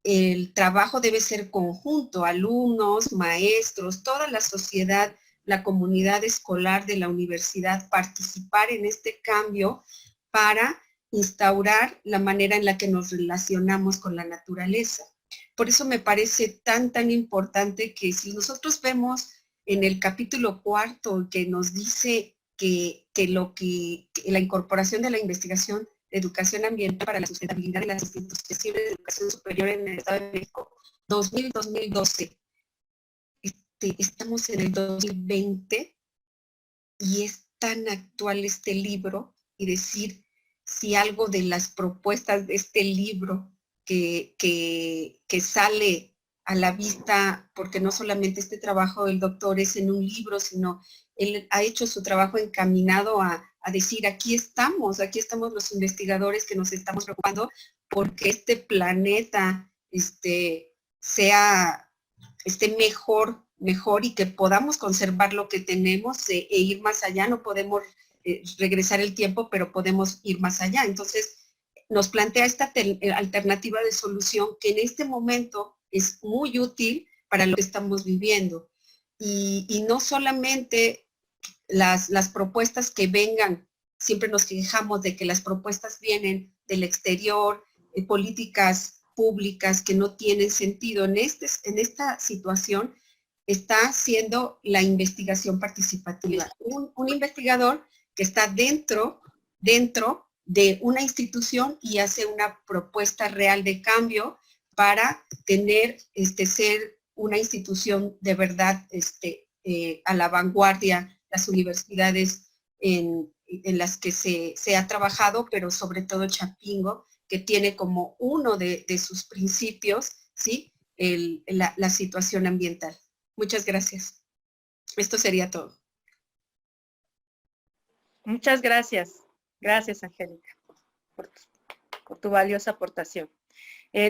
El trabajo debe ser conjunto, alumnos, maestros, toda la sociedad, la comunidad escolar de la universidad, participar en este cambio para instaurar la manera en la que nos relacionamos con la naturaleza. Por eso me parece tan importante que si nosotros vemos en el capítulo 4 que nos dice que la incorporación de la investigación de educación ambiental para la sustentabilidad de las instituciones de educación superior en el Estado de México, 2000-2012. Estamos en el 2020 y es tan actual este libro, y decir si algo de las propuestas de este libro que sale a la vista, porque no solamente este trabajo del doctor es en un libro, sino él ha hecho su trabajo encaminado a decir, aquí estamos los investigadores que nos estamos preocupando porque este planeta sea mejor y que podamos conservar lo que tenemos e ir más allá. No podemos regresar el tiempo, pero podemos ir más allá. Entonces, nos plantea esta alternativa de solución que en este momento es muy útil para lo que estamos viviendo. Y no solamente las propuestas que vengan, siempre nos quejamos de que las propuestas vienen del exterior, políticas públicas que no tienen sentido. En esta situación está haciendo la investigación participativa. Un investigador que está dentro de una institución y hace una propuesta real de cambio para tener, ser una institución de verdad a la vanguardia, las universidades en las que se ha trabajado, pero sobre todo Chapingo, que tiene como uno de sus principios, ¿sí?, la situación ambiental. Muchas gracias. Esto sería todo. Muchas gracias. Gracias, Angélica, por tu valiosa aportación.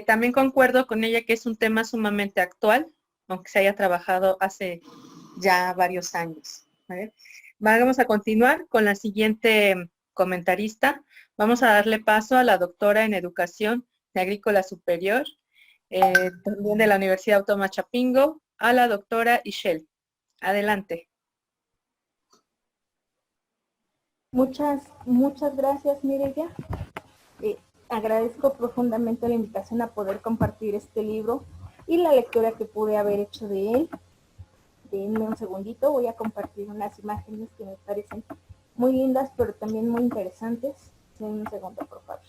También concuerdo con ella que es un tema sumamente actual, aunque se haya trabajado hace ya varios años. ¿Vale? Vamos a continuar con la siguiente comentarista. Vamos a darle paso a la doctora en Educación de Agrícola Superior, también de la Universidad Autónoma Chapingo, a la doctora Ishel. Adelante. Muchas gracias, Mireya. Agradezco profundamente la invitación a poder compartir este libro y la lectura que pude haber hecho de él. Denme un segundito, voy a compartir unas imágenes que me parecen muy lindas, pero también muy interesantes. Denme un segundo, por favor.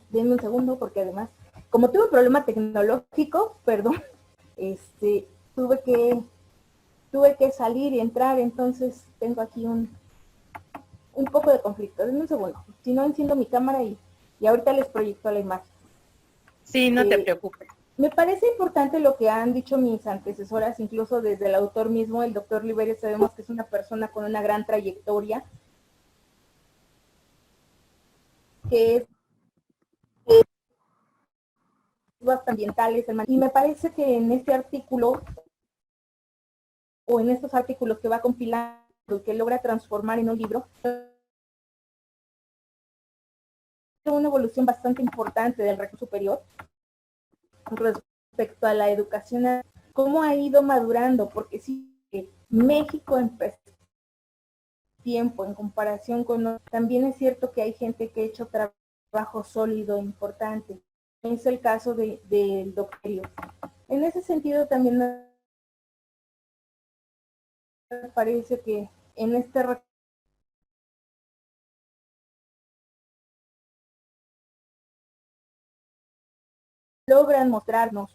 Denme un segundo porque además, como tuve un problema tecnológico, perdón, tuve que salir y entrar, entonces tengo aquí un poco de conflicto. Denme un segundo, si no enciendo mi cámara y ahorita les proyecto la imagen. Sí, no te preocupes. Me parece importante lo que han dicho mis antecesoras, incluso desde el autor mismo, el doctor Liberio. Sabemos que es una persona con una gran trayectoria, que es bastante ambientales, y me parece que en este artículo, o en estos artículos que va compilando y que logra transformar en un libro, una evolución bastante importante del recurso superior respecto a la educación, cómo ha ido madurando, porque sí, México en tiempo, en comparación con, también es cierto que hay gente que ha hecho trabajo sólido, importante. Es el caso del doctorio. En ese sentido también me parece que en este logran mostrarnos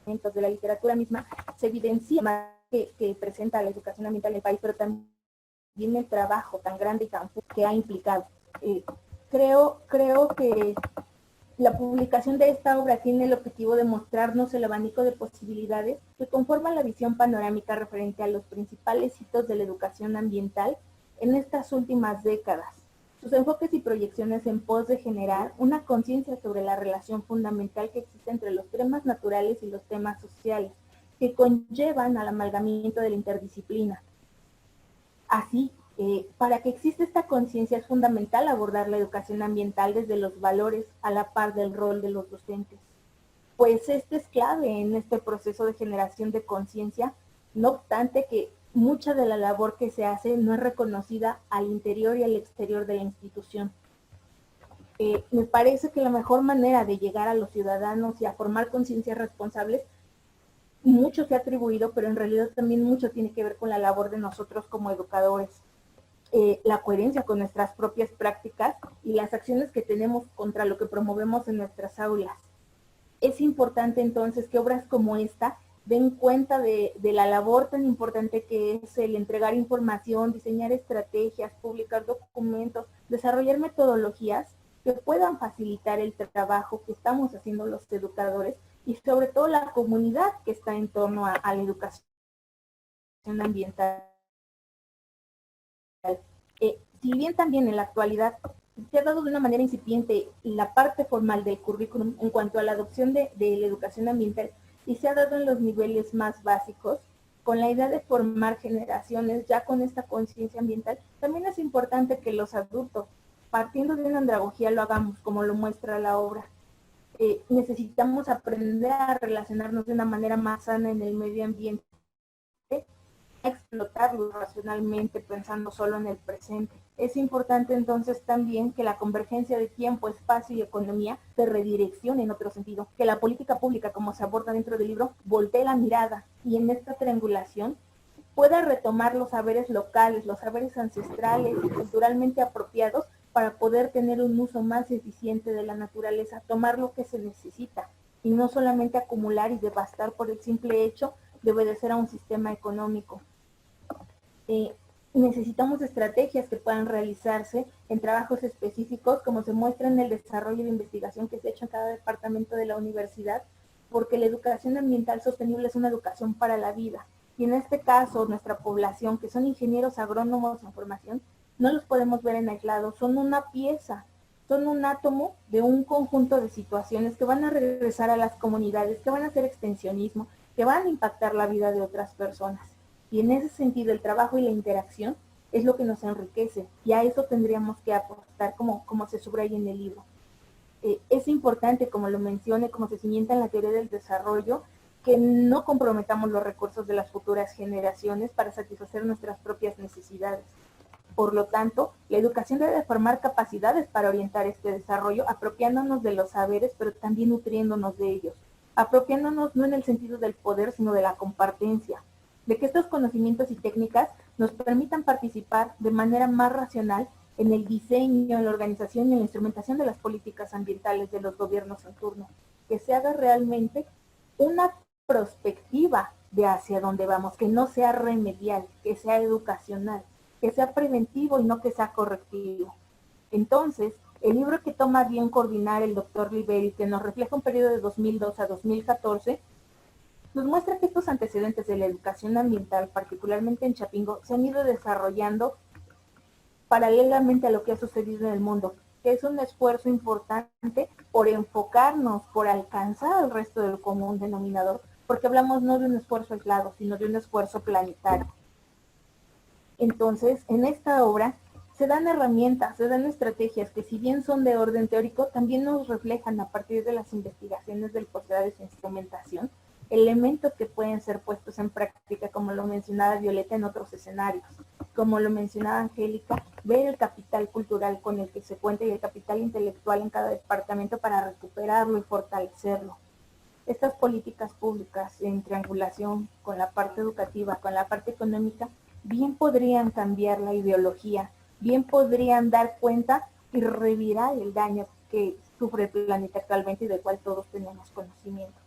de la literatura misma, se evidencia más que presenta la educación ambiental en el país, pero también el trabajo tan grande y tan que ha implicado. Creo que la publicación de esta obra tiene el objetivo de mostrarnos el abanico de posibilidades que conforman la visión panorámica referente a los principales hitos de la educación ambiental en estas últimas décadas. Sus enfoques y proyecciones en pos de generar una conciencia sobre la relación fundamental que existe entre los temas naturales y los temas sociales, que conllevan al amalgamiento de la interdisciplina. Así, para que exista esta conciencia es fundamental abordar la educación ambiental desde los valores a la par del rol de los docentes. Pues este es clave en este proceso de generación de conciencia, no obstante que mucha de la labor que se hace no es reconocida al interior y al exterior de la institución. Me parece que la mejor manera de llegar a los ciudadanos y a formar conciencias responsables, mucho se ha atribuido, pero en realidad también mucho tiene que ver con la labor de nosotros como educadores. La coherencia con nuestras propias prácticas y las acciones que tenemos contra lo que promovemos en nuestras aulas. Es importante entonces que obras como esta den cuenta de la labor tan importante que es el entregar información, diseñar estrategias, publicar documentos, desarrollar metodologías que puedan facilitar el trabajo que estamos haciendo los educadores y sobre todo la comunidad que está en torno a la educación ambiental. Si bien también en la actualidad se ha dado de una manera incipiente la parte formal del currículum en cuanto a la adopción de la educación ambiental, y se ha dado en los niveles más básicos, con la idea de formar generaciones ya con esta conciencia ambiental, también es importante que los adultos, partiendo de una andragogía, lo hagamos como lo muestra la obra. Necesitamos aprender a relacionarnos de una manera más sana en el medio ambiente, a explotarlo racionalmente pensando solo en el presente. Es importante entonces también que la convergencia de tiempo, espacio y economía se redireccione en otro sentido, que la política pública, como se aborda dentro del libro, voltee la mirada y en esta triangulación pueda retomar los saberes locales, los saberes ancestrales y culturalmente apropiados para poder tener un uso más eficiente de la naturaleza, tomar lo que se necesita y no solamente acumular y devastar por el simple hecho de obedecer a un sistema económico. Necesitamos estrategias que puedan realizarse en trabajos específicos, como se muestra en el desarrollo de investigación que se ha hecho en cada departamento de la universidad, porque la educación ambiental sostenible es una educación para la vida. Y en este caso, nuestra población, que son ingenieros agrónomos en formación, no los podemos ver en aislado, son una pieza, son un átomo de un conjunto de situaciones que van a regresar a las comunidades, que van a hacer extensionismo, que van a impactar la vida de otras personas. Y en ese sentido, el trabajo y la interacción es lo que nos enriquece, y a eso tendríamos que apostar, como se subraya en el libro. Es importante, como lo mencione, como se cimienta en la teoría del desarrollo, que no comprometamos los recursos de las futuras generaciones para satisfacer nuestras propias necesidades. Por lo tanto, la educación debe formar capacidades para orientar este desarrollo, apropiándonos de los saberes, pero también nutriéndonos de ellos. Apropiándonos no en el sentido del poder, sino de la compartencia, de que estos conocimientos y técnicas nos permitan participar de manera más racional en el diseño, en la organización y en la instrumentación de las políticas ambientales de los gobiernos en turno, que se haga realmente una perspectiva de hacia dónde vamos, que no sea remedial, que sea educacional, que sea preventivo y no que sea correctivo. Entonces, el libro que toma bien coordinar el doctor Liberi, que nos refleja un periodo de 2002 a 2014, nos muestra que estos antecedentes de la educación ambiental, particularmente en Chapingo, se han ido desarrollando paralelamente a lo que ha sucedido en el mundo, que es un esfuerzo importante por enfocarnos, por alcanzar al resto del común denominador, porque hablamos no de un esfuerzo aislado, sino de un esfuerzo planetario. Entonces, en esta obra se dan herramientas, se dan estrategias que, si bien son de orden teórico, también nos reflejan a partir de las investigaciones del posgrado de instrumentación, elementos que pueden ser puestos en práctica, como lo mencionaba Violeta, en otros escenarios. Como lo mencionaba Angélica, ver el capital cultural con el que se cuenta y el capital intelectual en cada departamento para recuperarlo y fortalecerlo. Estas políticas públicas en triangulación con la parte educativa, con la parte económica, bien podrían cambiar la ideología, bien podrían dar cuenta y revirar el daño que sufre el planeta actualmente y del cual todos tenemos conocimiento.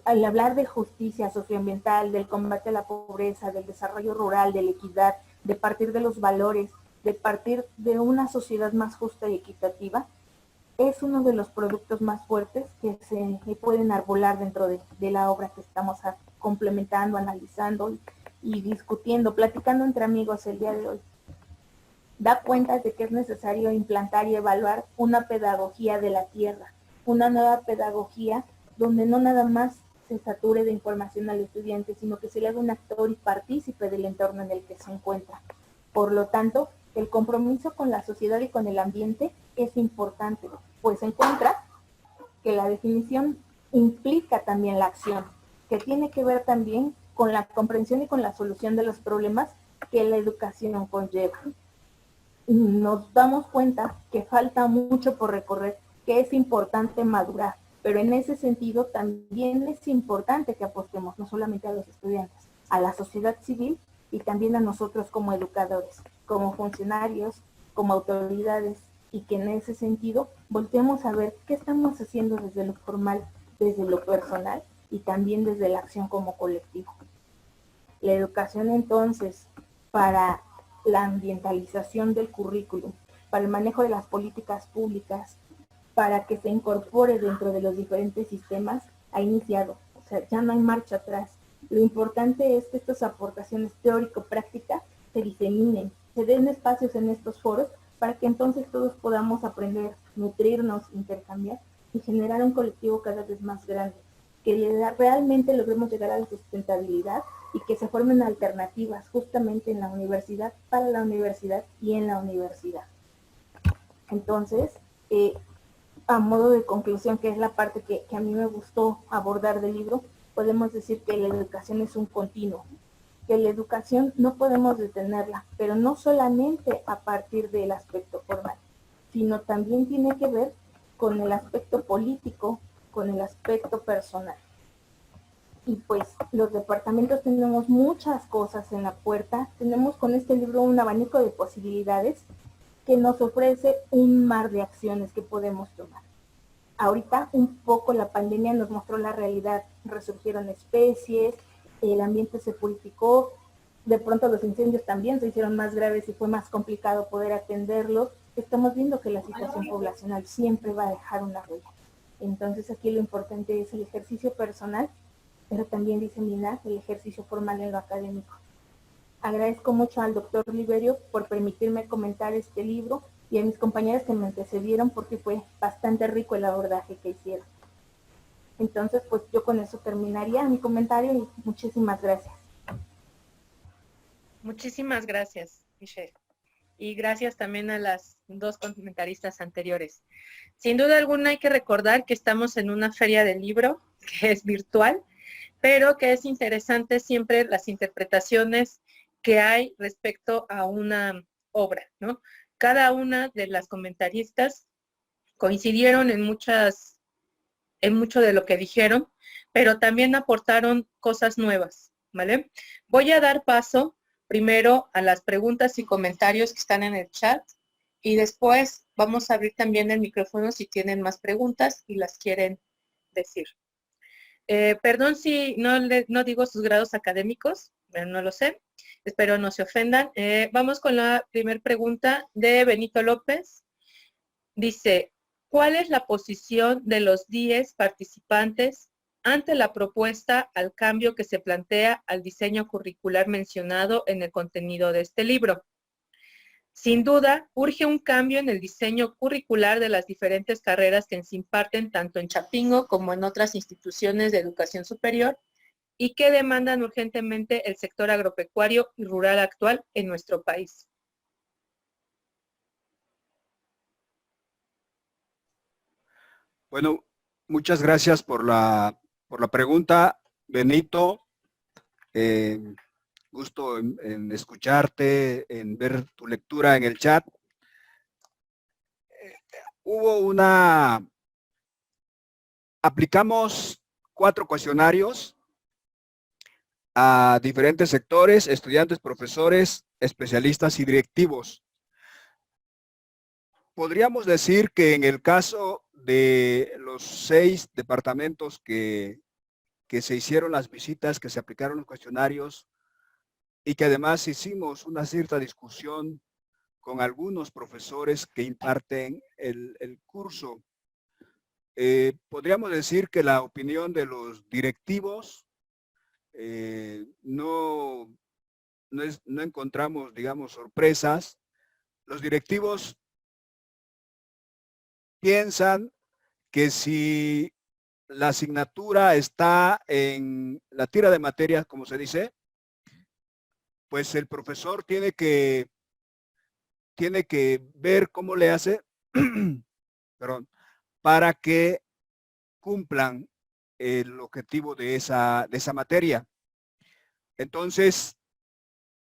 Al hablar de justicia socioambiental, del combate a la pobreza, del desarrollo rural, de la equidad, de partir de los valores, de partir de una sociedad más justa y equitativa, es uno de los productos más fuertes que se pueden arbolar dentro de la obra que estamos complementando, analizando y discutiendo, platicando entre amigos el día de hoy. Da cuenta de que es necesario implantar y evaluar una pedagogía de la tierra, una nueva pedagogía donde no nada más se sature de información al estudiante, sino que se le haga un actor y partícipe del entorno en el que se encuentra. Por lo tanto, el compromiso con la sociedad y con el ambiente es importante, pues se encuentra que la definición implica también la acción, que tiene que ver también con la comprensión y con la solución de los problemas que la educación conlleva. Nos damos cuenta que falta mucho por recorrer, que es importante madurar, pero en ese sentido también es importante que apostemos no solamente a los estudiantes, a la sociedad civil y también a nosotros como educadores, como funcionarios, como autoridades, y que en ese sentido volteemos a ver qué estamos haciendo desde lo formal, desde lo personal y también desde la acción como colectivo. La educación entonces para la ambientalización del currículum, para el manejo de las políticas públicas, para que se incorpore dentro de los diferentes sistemas, ha iniciado. O sea, ya no hay marcha atrás. Lo importante es que estas aportaciones teórico-prácticas se diseminen, se den espacios en estos foros para que entonces todos podamos aprender, nutrirnos, intercambiar y generar un colectivo cada vez más grande, que realmente logremos llegar a la sustentabilidad y que se formen alternativas justamente en la universidad, para la universidad y en la universidad. Entonces, a modo de conclusión, que es la parte que a mí me gustó abordar del libro, podemos decir que la educación es un continuo, que la educación no podemos detenerla, pero no solamente a partir del aspecto formal, sino también tiene que ver con el aspecto político, con el aspecto personal. Y pues los departamentos tenemos muchas cosas en la puerta, tenemos con este libro un abanico de posibilidades que nos ofrece un mar de acciones que podemos tomar. Ahorita un poco la pandemia nos mostró la realidad, resurgieron especies, el ambiente se purificó, de pronto los incendios también se hicieron más graves y fue más complicado poder atenderlos. Estamos viendo que la situación poblacional siempre va a dejar una huella. Entonces aquí lo importante es el ejercicio personal, pero también diseminar el ejercicio formal en lo académico. Agradezco mucho al doctor Liberio por permitirme comentar este libro y a mis compañeras que me antecedieron porque fue bastante rico el abordaje que hicieron. Entonces, pues yo con eso terminaría mi comentario y muchísimas gracias. Muchísimas gracias, Michelle. Y gracias también a las dos comentaristas anteriores. Sin duda alguna hay que recordar que estamos en una feria del libro, que es virtual, pero que es interesante siempre las interpretaciones que hay respecto a una obra, ¿no? Cada una de las comentaristas coincidieron en mucho de lo que dijeron, pero también aportaron cosas nuevas, ¿vale? Voy a dar paso primero a las preguntas y comentarios que están en el chat y después vamos a abrir también el micrófono si tienen más preguntas y las quieren decir. Perdón si no digo sus grados académicos, no lo sé, espero no se ofendan. Vamos con la primera pregunta de Benito López. Dice, ¿cuál es la posición de los 10 participantes ante la propuesta al cambio que se plantea al diseño curricular mencionado en el contenido de este libro? Sin duda, urge un cambio en el diseño curricular de las diferentes carreras que se imparten tanto en Chapingo como en otras instituciones de educación superior y que demandan urgentemente el sector agropecuario y rural actual en nuestro país. Bueno, muchas gracias por la pregunta, Benito. Gusto en escucharte, en ver tu lectura en el chat. Aplicamos 4 cuestionarios a diferentes sectores, estudiantes, profesores, especialistas y directivos. Podríamos decir que en el caso de los 6 departamentos que se hicieron las visitas, que se aplicaron los cuestionarios y que además hicimos una cierta discusión con algunos profesores que imparten el curso, podríamos decir que la opinión de los directivos no encontramos, digamos, sorpresas. Los directivos piensan que si la asignatura está en la tira de materias, como se dice, pues el profesor tiene que ver cómo le hace perdón, para que cumplan el objetivo de esa materia. Entonces,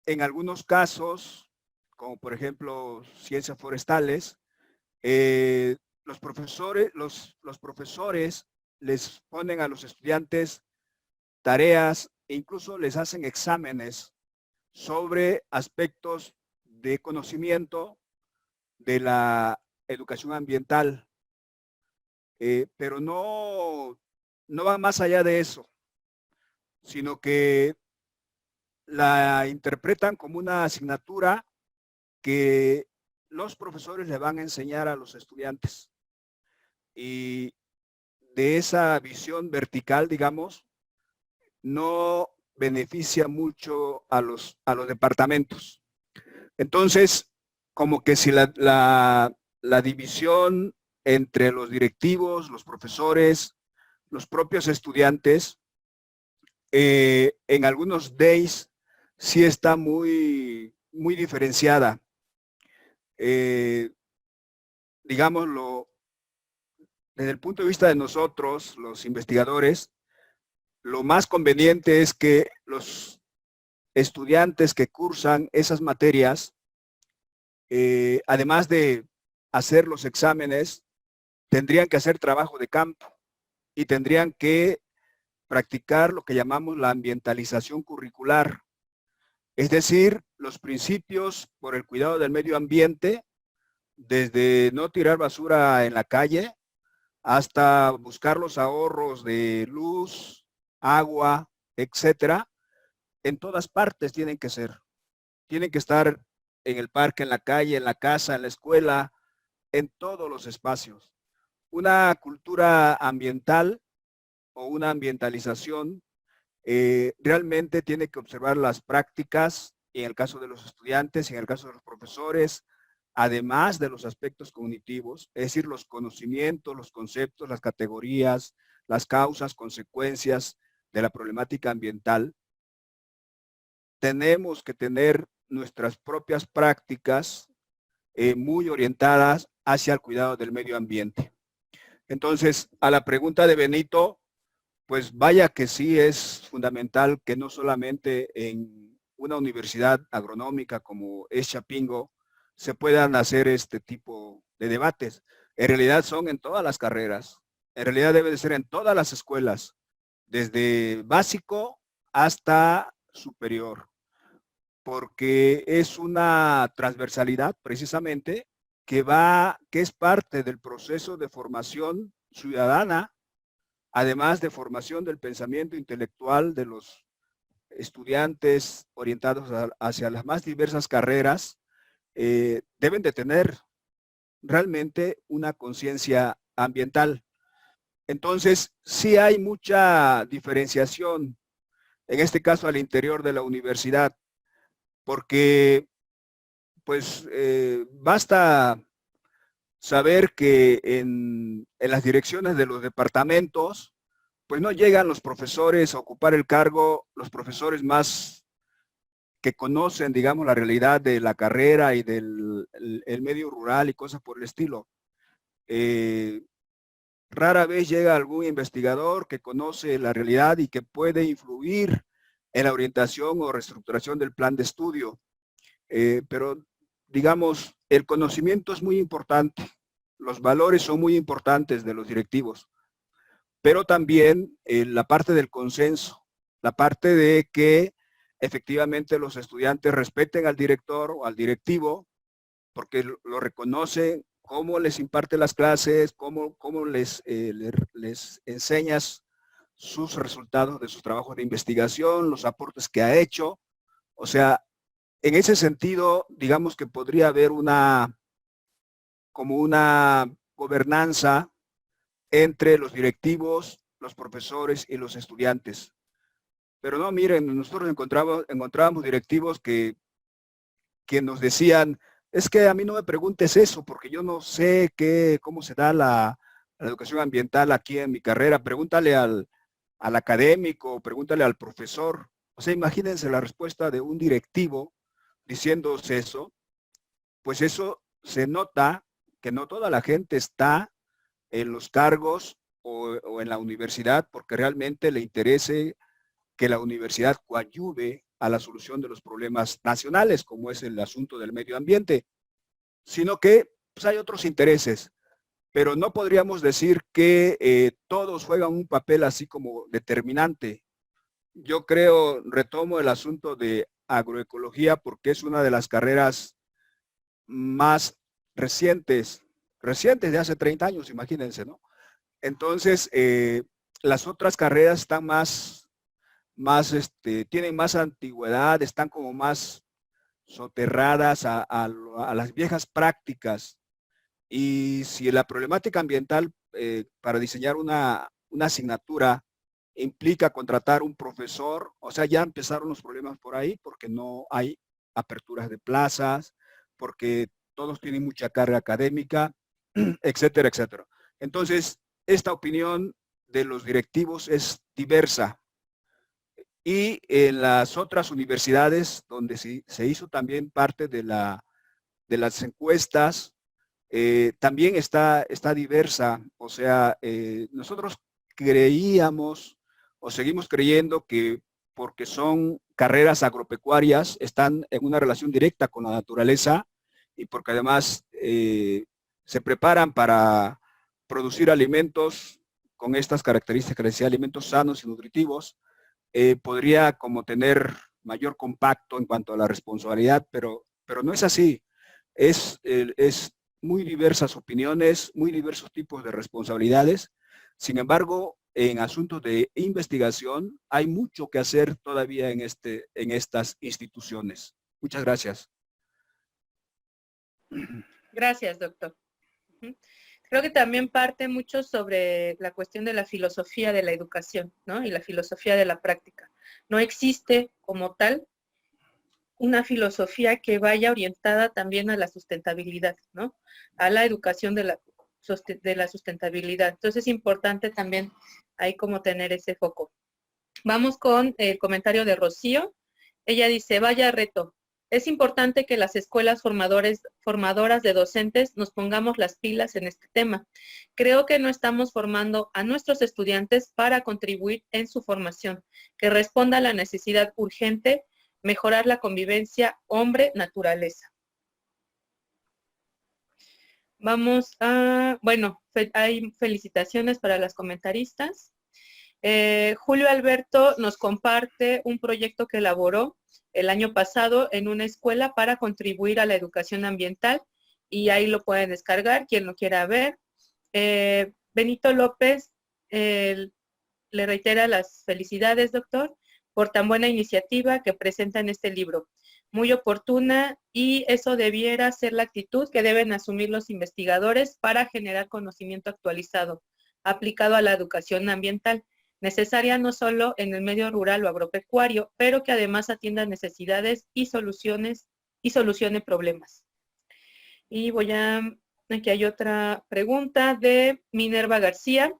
en algunos casos, como por ejemplo ciencias forestales, los profesores les ponen a los estudiantes tareas e incluso les hacen exámenes sobre aspectos de conocimiento de la educación ambiental, pero no va más allá de eso, sino que la interpretan como una asignatura que los profesores le van a enseñar a los estudiantes. Y de esa visión vertical, digamos, no beneficia mucho a los departamentos. Entonces, como que si la división entre los directivos, los profesores, los propios estudiantes, en algunos days sí está muy diferenciada. Digámoslo, desde el punto de vista de nosotros, los investigadores, lo más conveniente es que los estudiantes que cursan esas materias, además de hacer los exámenes, tendrían que hacer trabajo de campo y tendrían que practicar lo que llamamos la ambientalización curricular, es decir, los principios por el cuidado del medio ambiente, desde no tirar basura en la calle hasta buscar los ahorros de luz, agua, etcétera, en todas partes tienen que ser. Tienen que estar en el parque, en la calle, en la casa, en la escuela, en todos los espacios. Una cultura ambiental o una ambientalización realmente tiene que observar las prácticas, en el caso de los estudiantes, en el caso de los profesores, además de los aspectos cognitivos, es decir, los conocimientos, los conceptos, las categorías, las causas, consecuencias de la problemática ambiental. Tenemos que tener nuestras propias prácticas muy orientadas hacia el cuidado del medio ambiente. Entonces, a la pregunta de Benito, pues vaya que sí es fundamental que no solamente en una universidad agronómica como es Chapingo se puedan hacer este tipo de debates. En realidad son en todas las carreras, en realidad debe de ser en todas las escuelas, desde básico hasta superior, porque es una transversalidad precisamente que es parte del proceso de formación ciudadana, además de formación del pensamiento intelectual de los estudiantes orientados hacia las más diversas carreras, deben de tener realmente una conciencia ambiental. Entonces, sí hay mucha diferenciación, en este caso al interior de la universidad, porque pues basta saber que en las direcciones de los departamentos, pues no llegan los profesores a ocupar el cargo, los profesores más que conocen, digamos, la realidad de la carrera y del el medio rural y cosas por el estilo. Rara vez llega algún investigador que conoce la realidad y que puede influir en la orientación o reestructuración del plan de estudio. Pero, digamos, el conocimiento es muy importante. Los valores son muy importantes de los directivos. Pero también la parte del consenso, la parte de que efectivamente los estudiantes respeten al director o al directivo, porque lo reconocen, cómo les imparte las clases, cómo les enseñas sus resultados de sus trabajos de investigación, los aportes que ha hecho. O sea, en ese sentido, digamos que podría haber como una gobernanza entre los directivos, los profesores y los estudiantes. Pero no, miren, nosotros encontrábamos directivos que nos decían, es que a mí no me preguntes eso, porque yo no sé cómo se da la educación ambiental aquí en mi carrera. Pregúntale al académico, pregúntale al profesor. O sea, imagínense la respuesta de un directivo diciéndose eso. Pues eso se nota que no toda la gente está en los cargos o en la universidad porque realmente le interese que la universidad coadyuve a la solución de los problemas nacionales, como es el asunto del medio ambiente, sino que pues, hay otros intereses, pero no podríamos decir que todos juegan un papel así como determinante. Yo creo, retomo el asunto de agroecología porque es una de las carreras más recientes de hace 30 años, imagínense, ¿no? Entonces, las otras carreras están tienen más antigüedad, están como más soterradas a las viejas prácticas. Y si la problemática ambiental para diseñar una asignatura implica contratar un profesor, o sea, ya empezaron los problemas por ahí porque no hay aperturas de plazas, porque todos tienen mucha carga académica, etcétera, etcétera. Entonces, esta opinión de los directivos es diversa. Y en las otras universidades, donde se hizo también parte de las encuestas, también está diversa. O sea, nosotros creíamos o seguimos creyendo que porque son carreras agropecuarias, están en una relación directa con la naturaleza y porque además se preparan para producir alimentos con estas características que les decía, alimentos sanos y nutritivos, podría como tener mayor compacto en cuanto a la responsabilidad, pero no es así. Es muy diversas opiniones, muy diversos tipos de responsabilidades. Sin embargo, en asuntos de investigación, hay mucho que hacer todavía en estas instituciones. Muchas gracias. Gracias, doctor. Creo que también parte mucho sobre la cuestión de la filosofía de la educación, ¿no? Y la filosofía de la práctica. No existe como tal una filosofía que vaya orientada también a la sustentabilidad, ¿no? A la educación de la sustentabilidad. Entonces es importante también ahí como tener ese foco. Vamos con el comentario de Rocío. Ella dice, vaya reto. Es importante que las escuelas formadoras de docentes nos pongamos las pilas en este tema. Creo que no estamos formando a nuestros estudiantes para contribuir en su formación, que responda a la necesidad urgente, mejorar la convivencia hombre-naturaleza. Vamos a, bueno, hay felicitaciones para las comentaristas. Julio Alberto nos comparte un proyecto que elaboró el año pasado en una escuela para contribuir a la educación ambiental y ahí lo pueden descargar, quien lo quiera ver. Benito López le reitera las felicidades, doctor, por tan buena iniciativa que presenta en este libro. Muy oportuna y eso debiera ser la actitud que deben asumir los investigadores para generar conocimiento actualizado, aplicado a la educación ambiental, necesaria no solo en el medio rural o agropecuario, pero que además atienda necesidades y solucione problemas. Y aquí hay otra pregunta de Minerva García.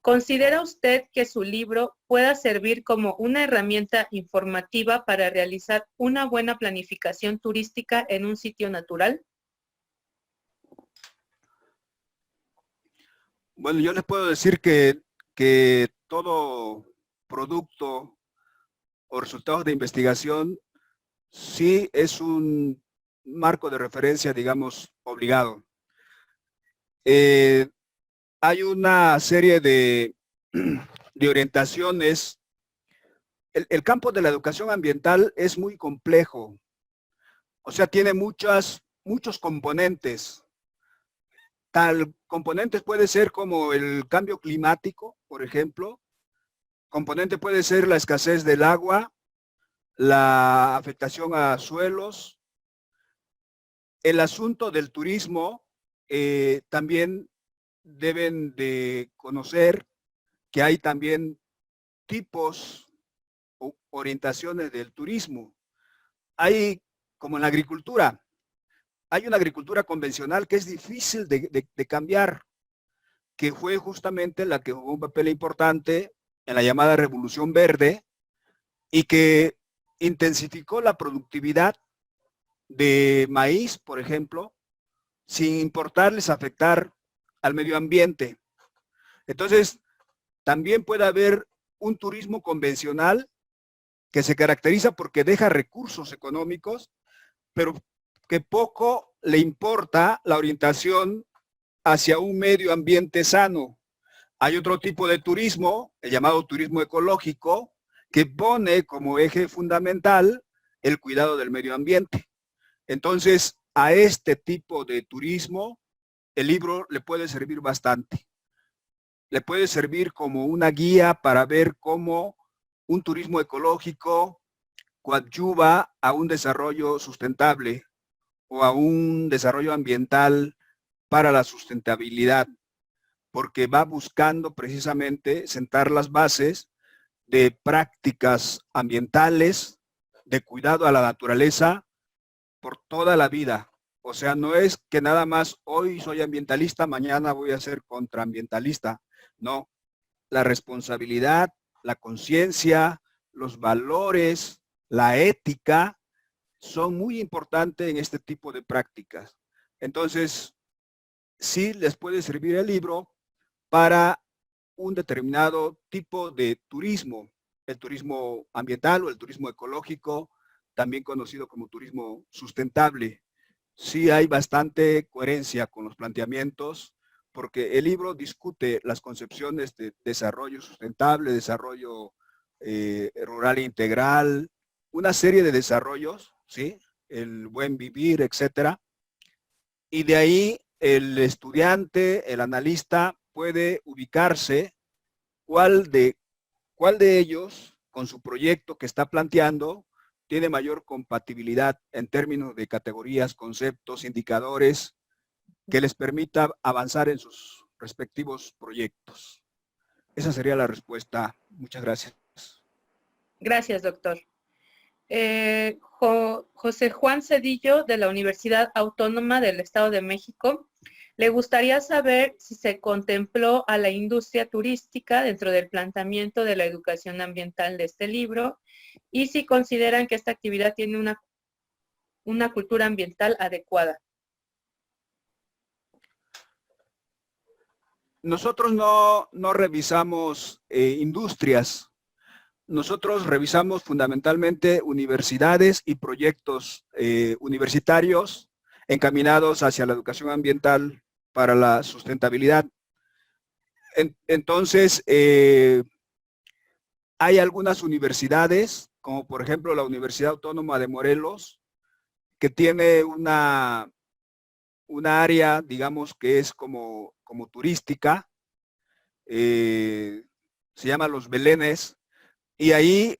¿Considera usted que su libro pueda servir como una herramienta informativa para realizar una buena planificación turística en un sitio natural? Bueno, yo les puedo decir que todo producto o resultados de investigación sí es un marco de referencia, digamos, obligado. Hay una serie de orientaciones. El campo de la educación ambiental es muy complejo. O sea, tiene muchos componentes. Tal componentes puede ser como el cambio climático, por ejemplo. Componente puede ser la escasez del agua, la afectación a suelos. El asunto del turismo también deben de conocer que hay también tipos o orientaciones del turismo. Hay, como en la agricultura, hay una agricultura convencional que es difícil de cambiar, que fue justamente la que jugó un papel importante en la llamada Revolución Verde y que intensificó la productividad de maíz, por ejemplo, sin importarles afectar al medio ambiente. Entonces, también puede haber un turismo convencional que se caracteriza porque deja recursos económicos, pero que poco le importa la orientación hacia un medio ambiente sano. Hay otro tipo de turismo, el llamado turismo ecológico, que pone como eje fundamental el cuidado del medio ambiente. Entonces, a este tipo de turismo, el libro le puede servir bastante. Le puede servir como una guía para ver cómo un turismo ecológico coadyuva a un desarrollo sustentable o a un desarrollo ambiental para la sustentabilidad, porque va buscando precisamente sentar las bases de prácticas ambientales, de cuidado a la naturaleza por toda la vida. O sea, no es que nada más hoy soy ambientalista, mañana voy a ser contraambientalista. No, la responsabilidad, la conciencia, los valores, la ética son muy importantes en este tipo de prácticas. Entonces, sí les puede servir el libro para un determinado tipo de turismo, el turismo ambiental o el turismo ecológico, también conocido como turismo sustentable. Sí hay bastante coherencia con los planteamientos, porque el libro discute las concepciones de desarrollo sustentable, desarrollo rural integral, una serie de desarrollos, ¿sí? El buen vivir, etcétera. Y de ahí el estudiante, el analista, puede ubicarse cuál de ellos, con su proyecto que está planteando, tiene mayor compatibilidad en términos de categorías, conceptos, indicadores, que les permita avanzar en sus respectivos proyectos. Esa sería la respuesta. Muchas gracias. Gracias, doctor. José Juan Cedillo, de la Universidad Autónoma del Estado de México, le gustaría saber si se contempló a la industria turística dentro del planteamiento de la educación ambiental de este libro y si consideran que esta actividad tiene una cultura ambiental adecuada. Nosotros no revisamos industrias. Nosotros revisamos fundamentalmente universidades y proyectos universitarios encaminados hacia la educación ambiental para la sustentabilidad. Entonces, hay algunas universidades, como por ejemplo la Universidad Autónoma de Morelos, que tiene una área, digamos, que es como turística, se llama Los Belenes, y ahí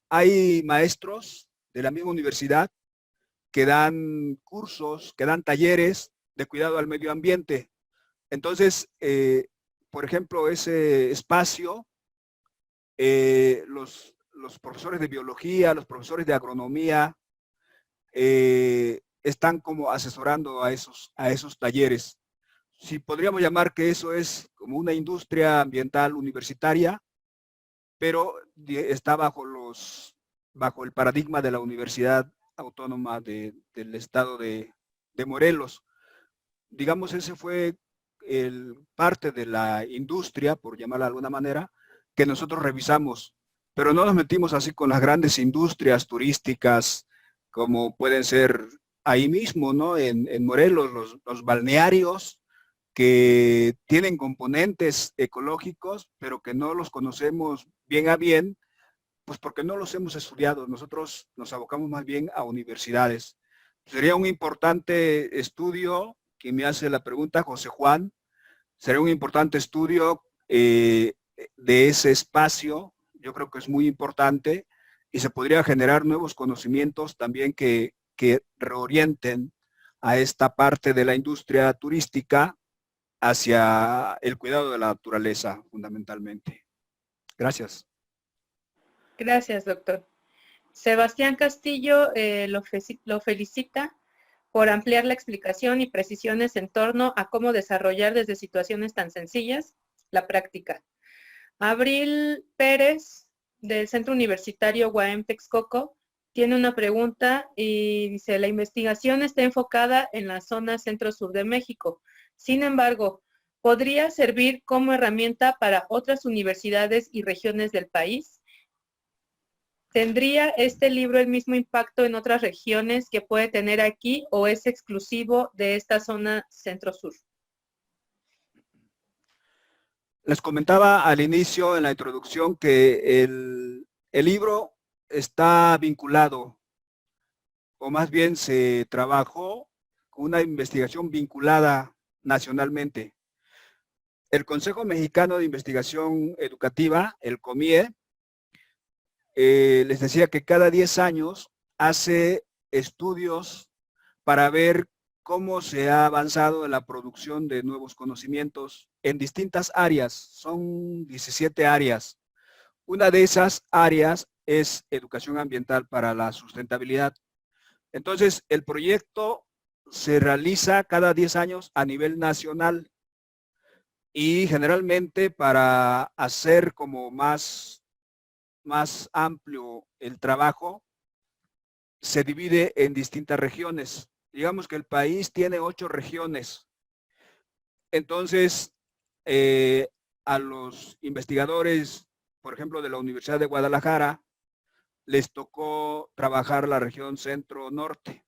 hay maestros de la misma universidad que dan cursos, que dan talleres de cuidado al medio ambiente. Entonces, por ejemplo, ese espacio, los profesores de biología, los profesores de agronomía, están como asesorando a esos talleres. Si podríamos llamar que eso es como una industria ambiental universitaria, pero está bajo el paradigma de la Universidad Autónoma del Estado de Morelos. Digamos, ese fue parte de la industria, por llamarla de alguna manera, que nosotros revisamos, pero no nos metimos así con las grandes industrias turísticas, como pueden ser ahí mismo, ¿no? En Morelos, los balnearios, que tienen componentes ecológicos, pero que no los conocemos bien a bien, pues porque no los hemos estudiado. Nosotros nos abocamos más bien a universidades. Sería un importante estudio, que me hace la pregunta José Juan, sería un importante estudio de ese espacio. Yo creo que es muy importante y se podría generar nuevos conocimientos también que reorienten a esta parte de la industria turística hacia el cuidado de la naturaleza, fundamentalmente. Gracias. Gracias, doctor. Sebastián Castillo lo felicita por ampliar la explicación y precisiones en torno a cómo desarrollar desde situaciones tan sencillas la práctica. Abril Pérez, del Centro Universitario UAM Texcoco, tiene una pregunta y dice, la investigación está enfocada en la zona centro-sur de México. Sin embargo, ¿podría servir como herramienta para otras universidades y regiones del país? ¿Tendría este libro el mismo impacto en otras regiones que puede tener aquí o es exclusivo de esta zona centro-sur? Les comentaba al inicio, en la introducción, que el libro está vinculado, o más bien se trabajó con una investigación vinculada nacionalmente. El Consejo Mexicano de Investigación Educativa, el COMIE, les decía que cada 10 años hace estudios para ver cómo se ha avanzado en la producción de nuevos conocimientos en distintas áreas. Son 17 áreas. Una de esas áreas es educación ambiental para la sustentabilidad. Entonces, el proyecto se realiza cada 10 años a nivel nacional y generalmente, para hacer como más amplio el trabajo, se divide en distintas regiones. Digamos que el país tiene 8 regiones. Entonces, a los investigadores, por ejemplo, de la Universidad de Guadalajara, les tocó trabajar la región centro-norte.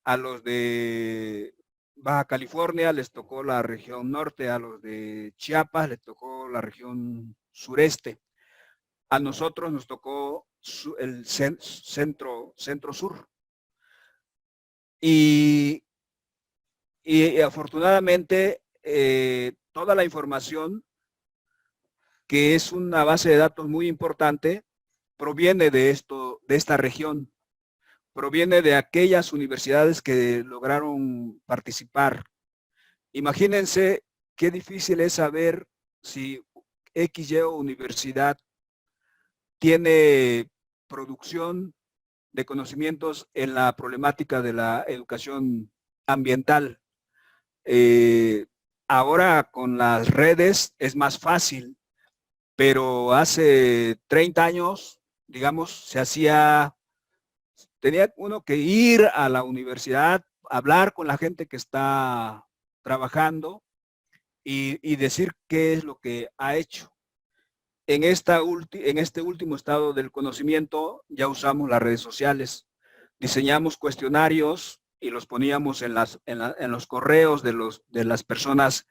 A los de Baja California les tocó la región norte, a los de Chiapas les tocó la región sureste. A nosotros nos tocó el centro-sur. Y afortunadamente, toda la información que es una base de datos muy importante, proviene de esta región, proviene de aquellas universidades que lograron participar. Imagínense qué difícil es saber si XY universidad tiene producción de conocimientos en la problemática de la educación ambiental. Ahora con las redes es más fácil, pero hace 30 años, digamos, tenía uno que ir a la universidad, hablar con la gente que está trabajando y decir qué es lo que ha hecho. En este último estado del conocimiento ya usamos las redes sociales. Diseñamos cuestionarios y los poníamos en los correos de las personas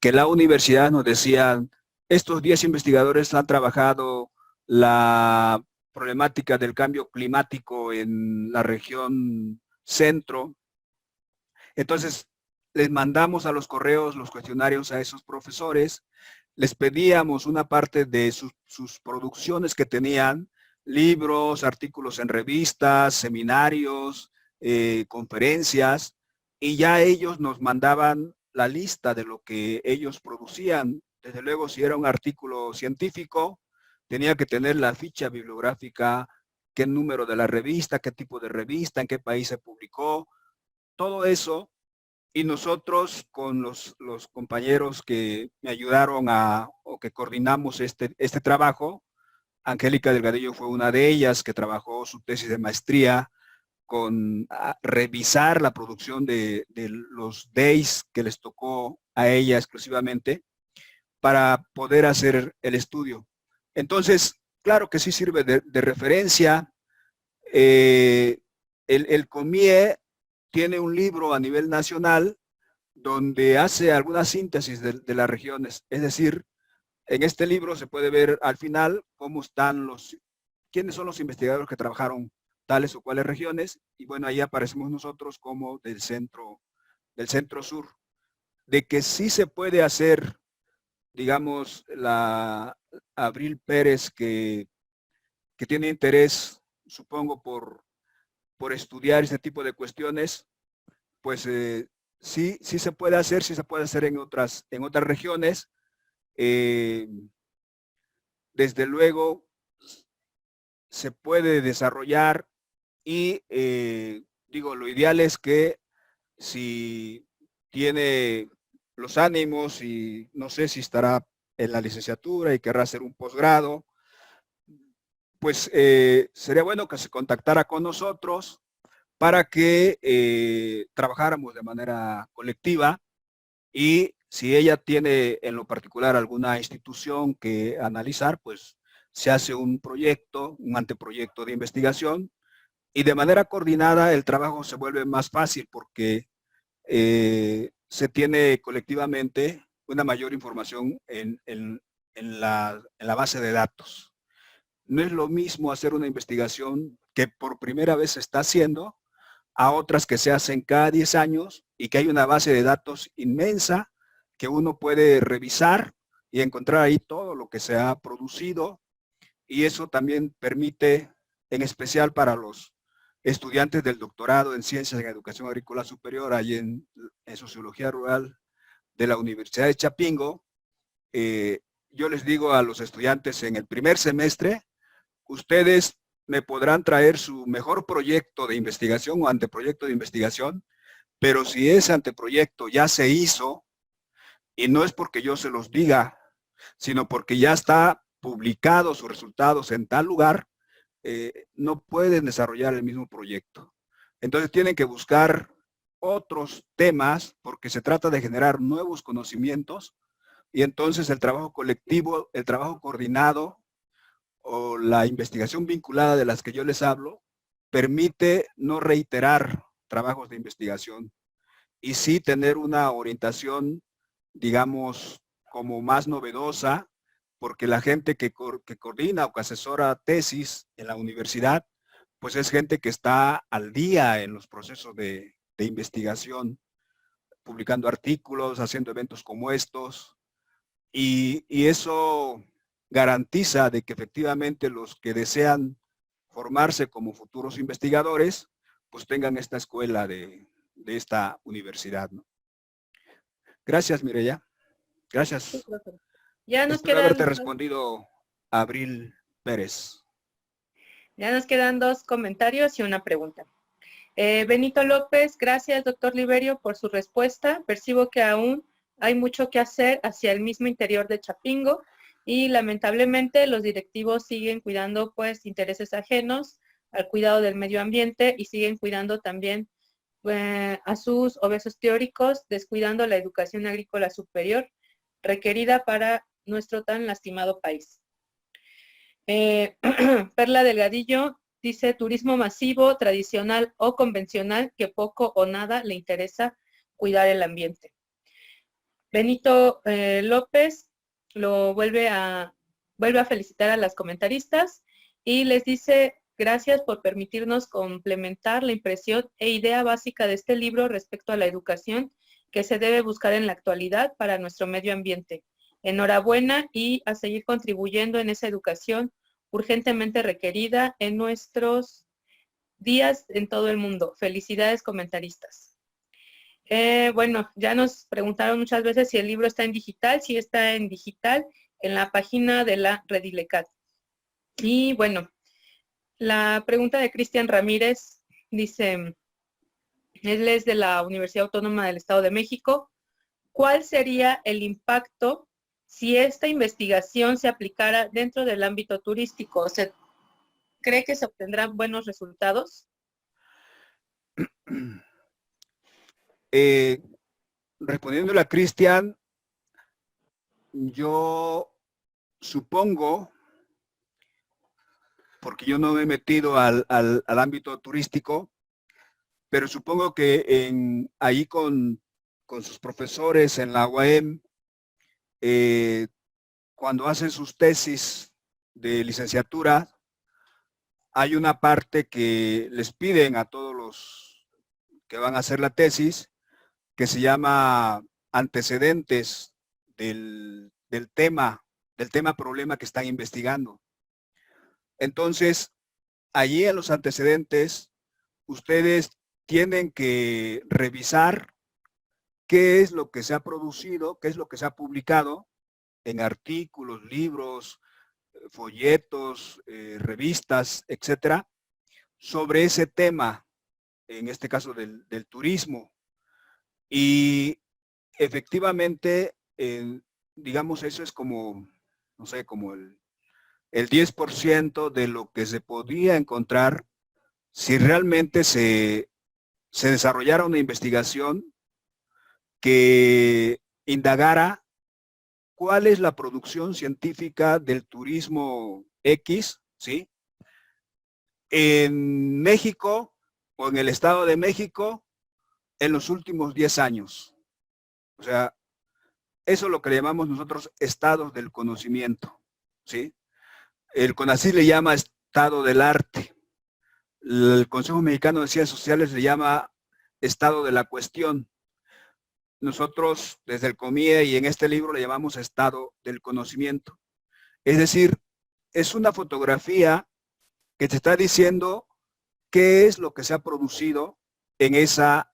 que la universidad nos decían, estos 10 investigadores han trabajado la problemática del cambio climático en la región centro. Entonces, les mandamos a los correos los cuestionarios a esos profesores, les pedíamos una parte de sus producciones que tenían, libros, artículos en revistas, seminarios, conferencias, y ya ellos nos mandaban la lista de lo que ellos producían. Desde luego, si era un artículo científico, tenía que tener la ficha bibliográfica, qué número de la revista, qué tipo de revista, en qué país se publicó, todo eso. Y nosotros con los compañeros que me ayudaron o que coordinamos este trabajo, Angélica Delgadillo fue una de ellas que trabajó su tesis de maestría con revisar la producción de los days que les tocó a ella exclusivamente para poder hacer el estudio. Entonces, claro que sí sirve de referencia. El COMIE tiene un libro a nivel nacional donde hace alguna síntesis de las regiones. Es decir, en este libro se puede ver al final cómo están quiénes son los investigadores que trabajaron tales o cuales regiones, y bueno, ahí aparecemos nosotros como del centro sur, de que sí se puede hacer, digamos, la Abril Pérez que tiene interés, supongo, por estudiar este tipo de cuestiones, pues sí se puede hacer, sí se puede hacer en otras regiones. Desde luego se puede desarrollar y digo, lo ideal es que si tiene los ánimos y no sé si estará en la licenciatura y querrá hacer un posgrado, pues sería bueno que se contactara con nosotros para que trabajáramos de manera colectiva, y si ella tiene en lo particular alguna institución que analizar, pues se hace un proyecto, un anteproyecto de investigación, y de manera coordinada el trabajo se vuelve más fácil porque se tiene colectivamente una mayor información en la base de datos. No es lo mismo hacer una investigación que por primera vez se está haciendo a otras que se hacen cada 10 años y que hay una base de datos inmensa que uno puede revisar y encontrar ahí todo lo que se ha producido, y eso también permite, en especial para los estudiantes del doctorado en Ciencias en Educación Agrícola Superior, allí en Sociología Rural de la Universidad de Chapingo, yo les digo a los estudiantes en el primer semestre, ustedes me podrán traer su mejor proyecto de investigación o anteproyecto de investigación, pero si ese anteproyecto ya se hizo, y no es porque yo se los diga, sino porque ya está publicado sus resultados en tal lugar, no pueden desarrollar el mismo proyecto. Entonces tienen que buscar otros temas porque se trata de generar nuevos conocimientos, y entonces el trabajo colectivo, el trabajo coordinado o la investigación vinculada de las que yo les hablo permite no reiterar trabajos de investigación y sí tener una orientación, digamos, como más novedosa, porque la gente que coordina o que asesora tesis en la universidad, pues es gente que está al día en los procesos de investigación, publicando artículos, haciendo eventos como estos, y eso garantiza de que efectivamente los que desean formarse como futuros investigadores, pues tengan esta escuela de esta universidad, ¿no? Gracias, Mireya. Gracias. Sí, profe. Ya nos Espero haberte quedan, respondido, Abril Pérez. ya nos quedan 2 comentarios y una pregunta. Benito López, gracias, doctor Liberio, por su respuesta. Percibo que aún hay mucho que hacer hacia el mismo interior de Chapingo y lamentablemente los directivos siguen cuidando pues intereses ajenos al cuidado del medio ambiente y siguen cuidando también a sus obesos teóricos, descuidando la educación agrícola superior requerida para nuestro tan lastimado país. Perla Delgadillo dice, turismo masivo, tradicional o convencional, que poco o nada le interesa cuidar el ambiente. Benito López lo vuelve a felicitar a las comentaristas y les dice, gracias por permitirnos complementar la impresión e idea básica de este libro respecto a la educación que se debe buscar en la actualidad para nuestro medio ambiente. Enhorabuena y a seguir contribuyendo en esa educación urgentemente requerida en nuestros días en todo el mundo. Felicidades, comentaristas. Bueno, ya nos preguntaron muchas veces si el libro está en digital. Sí está en digital en la página de la Redilecat. Y bueno, la pregunta de Cristian Ramírez dice, él es de la Universidad Autónoma del Estado de México. ¿Cuál sería el impacto si esta investigación se aplicara dentro del ámbito turístico? ¿Se cree que se obtendrán buenos resultados? Respondiéndole a Cristian, yo supongo, porque yo no me he metido al ámbito turístico, pero supongo que ahí con sus profesores en la UAM, cuando hacen sus tesis de licenciatura, hay una parte que les piden a todos los que van a hacer la tesis, que se llama antecedentes del tema problema que están investigando. Entonces, allí en los antecedentes, ustedes tienen que revisar qué es lo que se ha producido, qué es lo que se ha publicado en artículos, libros, folletos, revistas, etcétera, sobre ese tema, en este caso del turismo. Y efectivamente, digamos, eso es como, no sé, como el 10% de lo que se podía encontrar si realmente se desarrollara una investigación que indagara cuál es la producción científica del turismo X, ¿sí? En México o en el Estado de México en los últimos 10 años. O sea, eso es lo que le llamamos nosotros estados del conocimiento, ¿sí? El CONACYT le llama estado del arte. El Consejo Mexicano de Ciencias Sociales le llama estado de la cuestión. Nosotros, desde el COMIE y en este libro, le llamamos estado del conocimiento. Es decir, es una fotografía que te está diciendo qué es lo que se ha producido en ese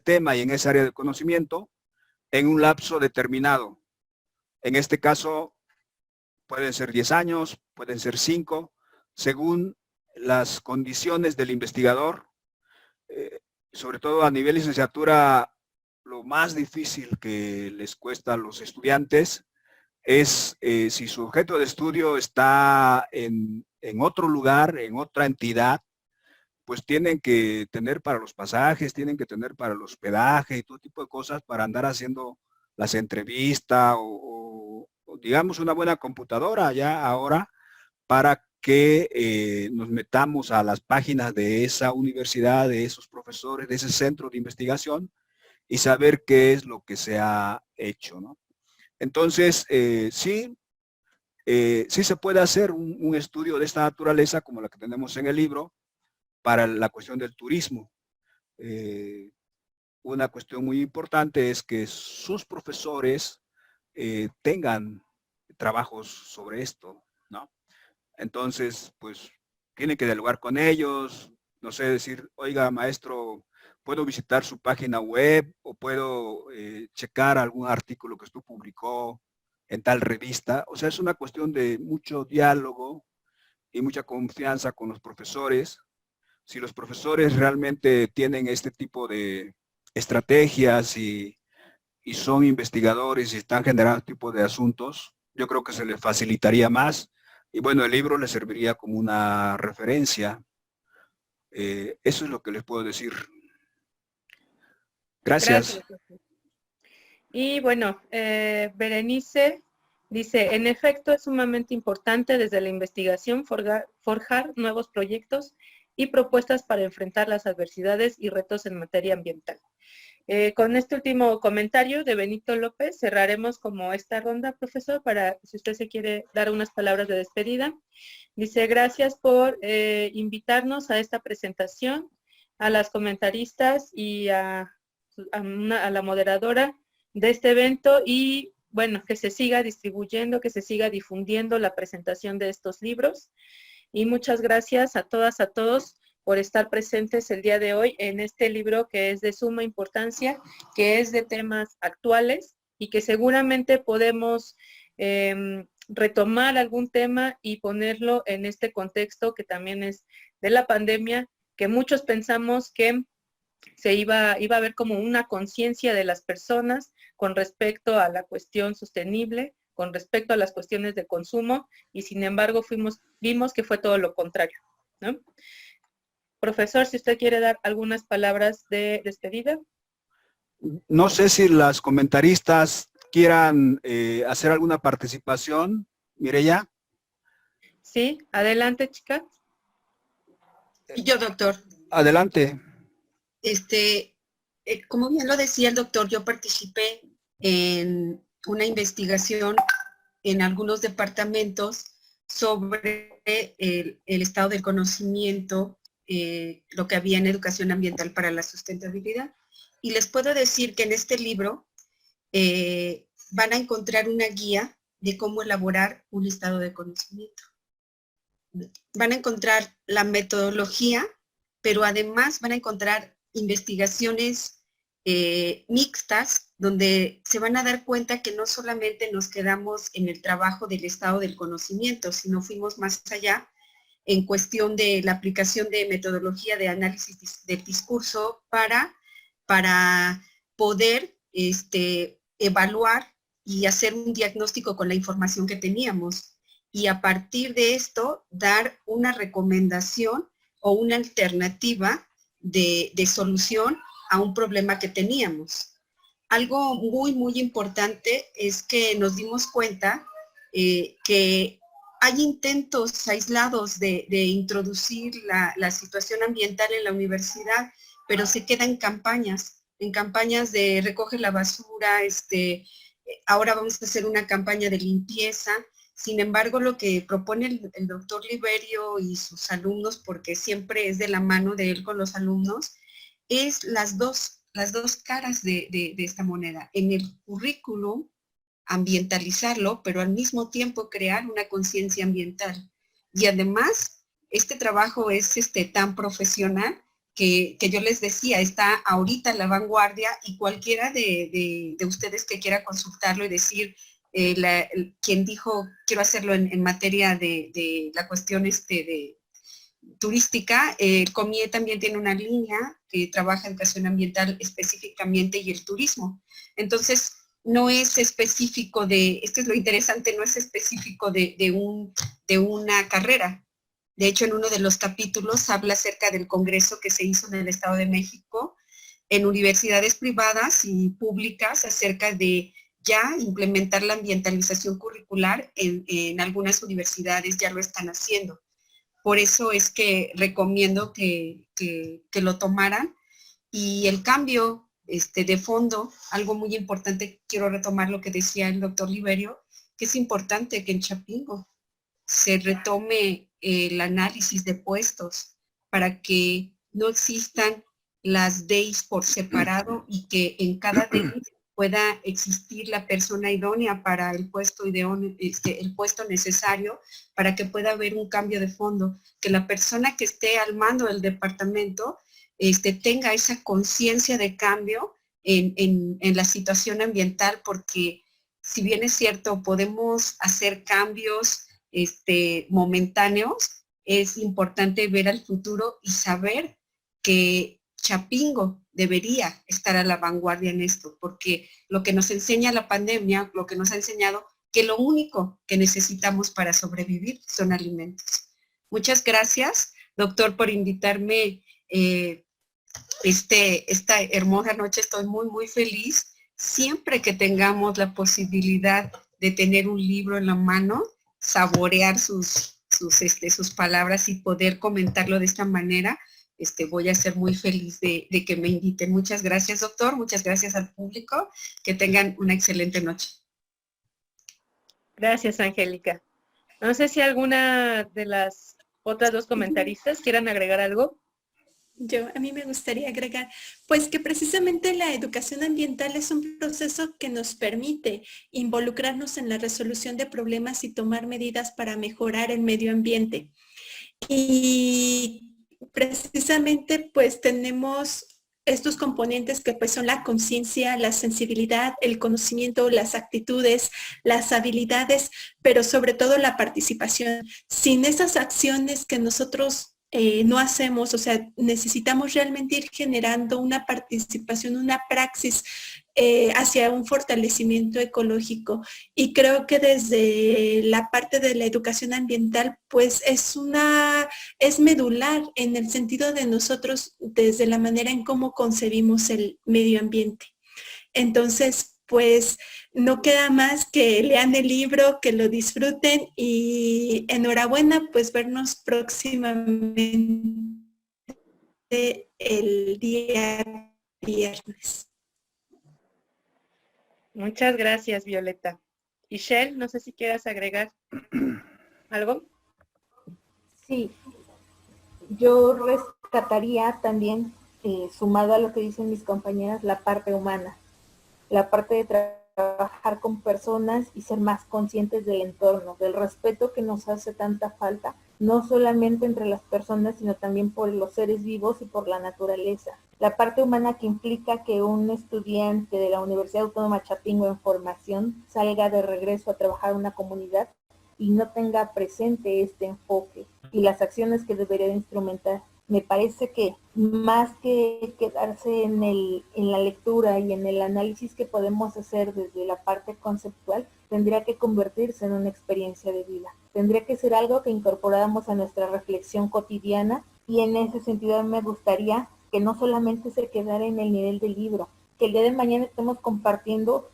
tema y en esa área de conocimiento en un lapso determinado. En este caso, pueden ser 10 años, pueden ser 5, según las condiciones del investigador. Sobre todo a nivel licenciatura, lo más difícil que les cuesta a los estudiantes es si su objeto de estudio está en otro lugar, en otra entidad, pues tienen que tener para los pasajes, tienen que tener para el hospedaje y todo tipo de cosas para andar haciendo las entrevistas o digamos una buena computadora ya ahora para que nos metamos a las páginas de esa universidad, de esos profesores, de ese centro de investigación y saber qué es lo que se ha hecho, ¿no? Entonces, sí se puede hacer un estudio de esta naturaleza como la que tenemos en el libro para la cuestión del turismo. Una cuestión muy importante es que sus profesores tengan trabajos sobre esto, ¿no? Entonces, pues, tiene que dialogar con ellos, no sé, decir, oiga, maestro, ¿puedo visitar su página web o puedo checar algún artículo que usted publicó en tal revista? O sea, es una cuestión de mucho diálogo y mucha confianza con los profesores. Si los profesores realmente tienen este tipo de estrategias y son investigadores y están generando este tipo de asuntos, yo creo que se les facilitaría más. Y bueno, el libro les serviría como una referencia. Eso es lo que les puedo decir. Gracias. Gracias. Y bueno, Berenice dice, en efecto es sumamente importante desde la investigación forjar nuevos proyectos y propuestas para enfrentar las adversidades y retos en materia ambiental. Con este último comentario de Benito López cerraremos como esta ronda, profesor, para si usted se quiere dar unas palabras de despedida. Dice, gracias por invitarnos a esta presentación, a las comentaristas y a la moderadora de este evento y bueno, que se siga distribuyendo, que se siga difundiendo la presentación de estos libros. Y muchas gracias a todas, a todos por estar presentes el día de hoy en este libro que es de suma importancia, que es de temas actuales y que seguramente podemos retomar algún tema y ponerlo en este contexto que también es de la pandemia, que muchos pensamos que se iba a ver como una conciencia de las personas con respecto a la cuestión sostenible, con respecto a las cuestiones de consumo, y sin embargo vimos que fue todo lo contrario, ¿no? Profesor, si usted quiere dar algunas palabras de despedida. No sé si las comentaristas quieran hacer alguna participación. Mireya. Sí, adelante, chicas. Y yo, doctor. Adelante. Como bien lo decía el doctor, yo participé en una investigación en algunos departamentos sobre el estado del conocimiento, lo que había en educación ambiental para la sustentabilidad. Y les puedo decir que en este libro van a encontrar una guía de cómo elaborar un estado de conocimiento. Van a encontrar la metodología, pero además van a encontrar investigaciones mixtas, donde se van a dar cuenta que no solamente nos quedamos en el trabajo del estado del conocimiento, sino fuimos más allá en cuestión de la aplicación de metodología de análisis del discurso para poder evaluar y hacer un diagnóstico con la información que teníamos. Y a partir de esto, dar una recomendación o una alternativa de solución a un problema que teníamos. Algo muy, muy importante es que nos dimos cuenta que hay intentos aislados de introducir la situación ambiental en la universidad, pero se queda en campañas de recoge la basura, ahora vamos a hacer una campaña de limpieza. Sin embargo, lo que propone el doctor Liberio y sus alumnos, porque siempre es de la mano de él con los alumnos, es las dos caras de esta moneda. En el currículum, ambientalizarlo, pero al mismo tiempo crear una conciencia ambiental. Y además, este trabajo es tan profesional que yo les decía, está ahorita en la vanguardia y cualquiera de ustedes que quiera consultarlo y decir, quien dijo quiero hacerlo en materia de la cuestión de turística, COMIE también tiene una línea que trabaja educación ambiental específicamente y el turismo. Entonces, no es específico esto es lo interesante, no es específico de una carrera. De hecho, en uno de los capítulos habla acerca del congreso que se hizo en el Estado de México, en universidades privadas y públicas, acerca de ya implementar la ambientalización curricular en algunas universidades ya lo están haciendo. Por eso es que recomiendo que lo tomaran. Y el cambio de fondo, algo muy importante, quiero retomar lo que decía el doctor Liberio, que es importante que en Chapingo se retome el análisis de puestos para que no existan las DEIs por separado y que en cada DEI pueda existir la persona idónea para el puesto el puesto necesario para que pueda haber un cambio de fondo, que la persona que esté al mando del departamento tenga esa conciencia de cambio en la situación ambiental, porque si bien es cierto, podemos hacer cambios momentáneos, es importante ver al futuro y saber que Chapingo debería estar a la vanguardia en esto, porque lo que nos enseña la pandemia, lo que nos ha enseñado, que lo único que necesitamos para sobrevivir son alimentos. Muchas gracias, doctor, por invitarme esta hermosa noche. Estoy muy, muy feliz. Siempre que tengamos la posibilidad de tener un libro en la mano, saborear sus palabras y poder comentarlo de esta manera, voy a ser muy feliz de que me inviten. Muchas gracias, doctor. Muchas gracias al público. Que tengan una excelente noche. Gracias, Angélica. No sé si alguna de las otras dos comentaristas quieran agregar algo. A mí me gustaría agregar, pues que precisamente la educación ambiental es un proceso que nos permite involucrarnos en la resolución de problemas y tomar medidas para mejorar el medio ambiente. Y precisamente pues tenemos estos componentes que pues son la conciencia, la sensibilidad, el conocimiento, las actitudes, las habilidades, pero sobre todo la participación. Sin esas acciones que nosotros no hacemos, o sea, necesitamos realmente ir generando una participación, una praxis hacia un fortalecimiento ecológico. Y creo que desde la parte de la educación ambiental, pues es medular en el sentido de nosotros, desde la manera en cómo concebimos el medio ambiente. Entonces, pues no queda más que lean el libro, que lo disfruten y enhorabuena, pues vernos próximamente el día viernes. Muchas gracias, Violeta. Ishel, no sé si quieras agregar algo. Sí, yo rescataría también, sumado a lo que dicen mis compañeras, la parte humana, la parte de trabajar con personas y ser más conscientes del entorno, del respeto que nos hace tanta falta, no solamente entre las personas, sino también por los seres vivos y por la naturaleza. La parte humana que implica que un estudiante de la Universidad Autónoma Chapingo en formación salga de regreso a trabajar en una comunidad y no tenga presente este enfoque y las acciones que debería instrumentar. Me parece que más que quedarse en la lectura y en el análisis que podemos hacer desde la parte conceptual, tendría que convertirse en una experiencia de vida. Tendría que ser algo que incorporáramos a nuestra reflexión cotidiana, y en ese sentido me gustaría que no solamente se quedara en el nivel del libro, que el día de mañana estemos compartiendo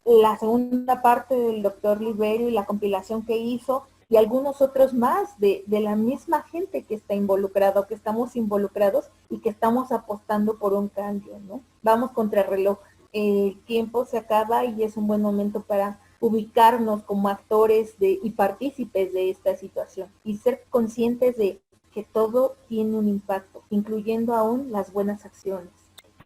la segunda parte del doctor Liberio y la compilación que hizo, y algunos otros más de la misma gente que está involucrado, que estamos involucrados y que estamos apostando por un cambio, ¿no? Vamos contra el reloj. El tiempo se acaba y es un buen momento para ubicarnos como actores y partícipes de esta situación y ser conscientes de que todo tiene un impacto, incluyendo aún las buenas acciones.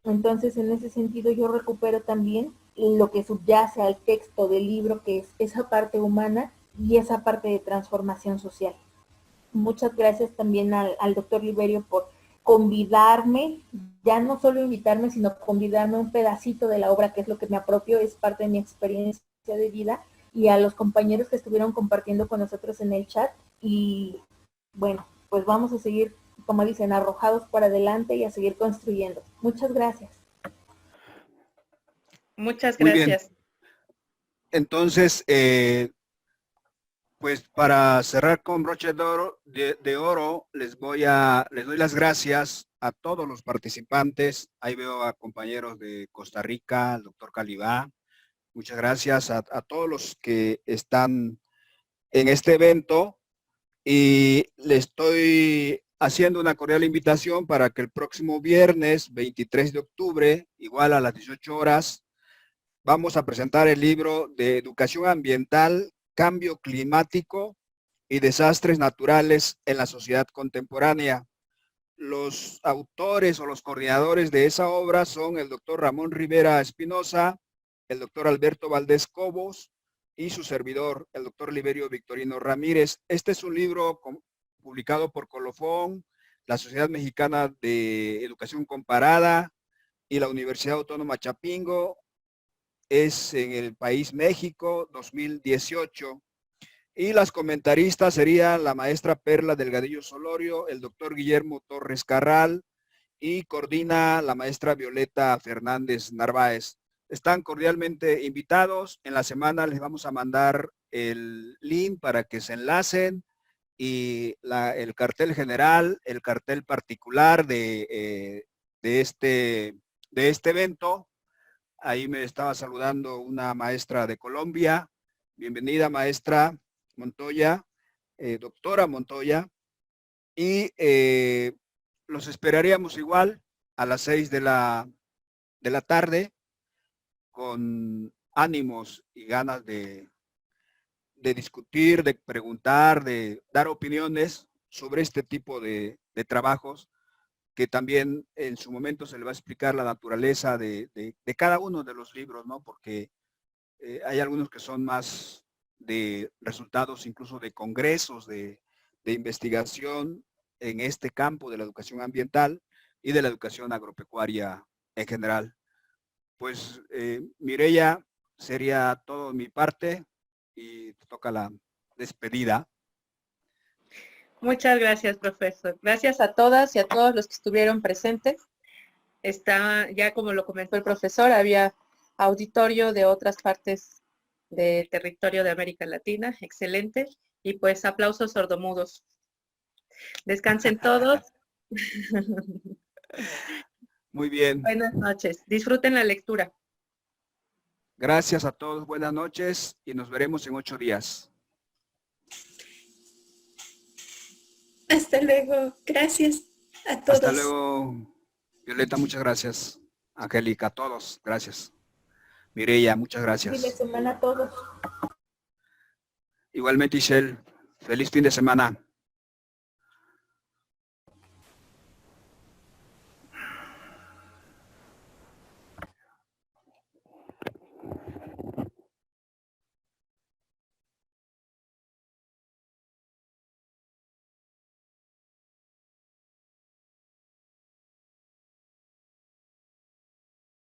Entonces, en ese sentido, yo recupero también lo que subyace al texto del libro, que es esa parte humana y esa parte de transformación social. Muchas gracias también al doctor Liberio por convidarme, ya no solo invitarme, sino convidarme a un pedacito de la obra, que es lo que me apropio, es parte de mi experiencia de vida, y a los compañeros que estuvieron compartiendo con nosotros en el chat. Y bueno, pues vamos a seguir, como dicen, arrojados para adelante y a seguir construyendo. Muchas gracias. Muchas Muy bien. gracias. Entonces, pues para cerrar con broche de oro, les doy las gracias a todos los participantes. Ahí veo a compañeros de Costa Rica, al doctor Calibá. Muchas gracias a todos los que están en este evento, y le estoy haciendo una cordial invitación para que el próximo viernes 23 de octubre, igual a las 18 horas, vamos a presentar el libro de Educación Ambiental, Cambio Climático y Desastres Naturales en la Sociedad Contemporánea. Los autores o los coordinadores de esa obra son el doctor Ramón Rivera Espinosa el doctor Alberto Valdés Cobos y su servidor, el doctor Liberio Victorino Ramírez. Este es un libro publicado por Colofón, la Sociedad Mexicana de Educación Comparada y la Universidad Autónoma Chapingo. Es en el país México, 2018. Y las comentaristas serían la maestra Perla Delgadillo Solorio, el doctor Guillermo Torres Carral y coordina la maestra Violeta Fernández Narváez. Están cordialmente invitados. En la semana les vamos a mandar el link para que se enlacen y el cartel general, el cartel particular de este evento. Ahí me estaba saludando una maestra de Colombia. Bienvenida, maestra Montoya, doctora Montoya. Y los esperaríamos igual a las 6 de la tarde con ánimos y ganas de discutir, de preguntar, de dar opiniones sobre este tipo de trabajos, que también en su momento se le va a explicar la naturaleza de cada uno de los libros, ¿no? Porque hay algunos que son más de resultados incluso de congresos, de investigación en este campo de la educación ambiental y de la educación agropecuaria en general. Pues Mireya, sería todo de mi parte y te toca la despedida. Muchas gracias, profesor. Gracias a todas y a todos los que estuvieron presentes. Ya como lo comentó el profesor, había auditorio de otras partes del territorio de América Latina. Excelente. Y pues aplausos sordomudos. Descansen todos. Muy bien. Buenas noches. Disfruten la lectura. Gracias a todos. Buenas noches y nos veremos en 8 días. Hasta luego. Gracias a todos. Hasta luego, Violeta. Muchas gracias. Angélica, a todos. Gracias. Mireya, muchas gracias. Fin de semana a todos. Igualmente, Ishel. Feliz fin de semana.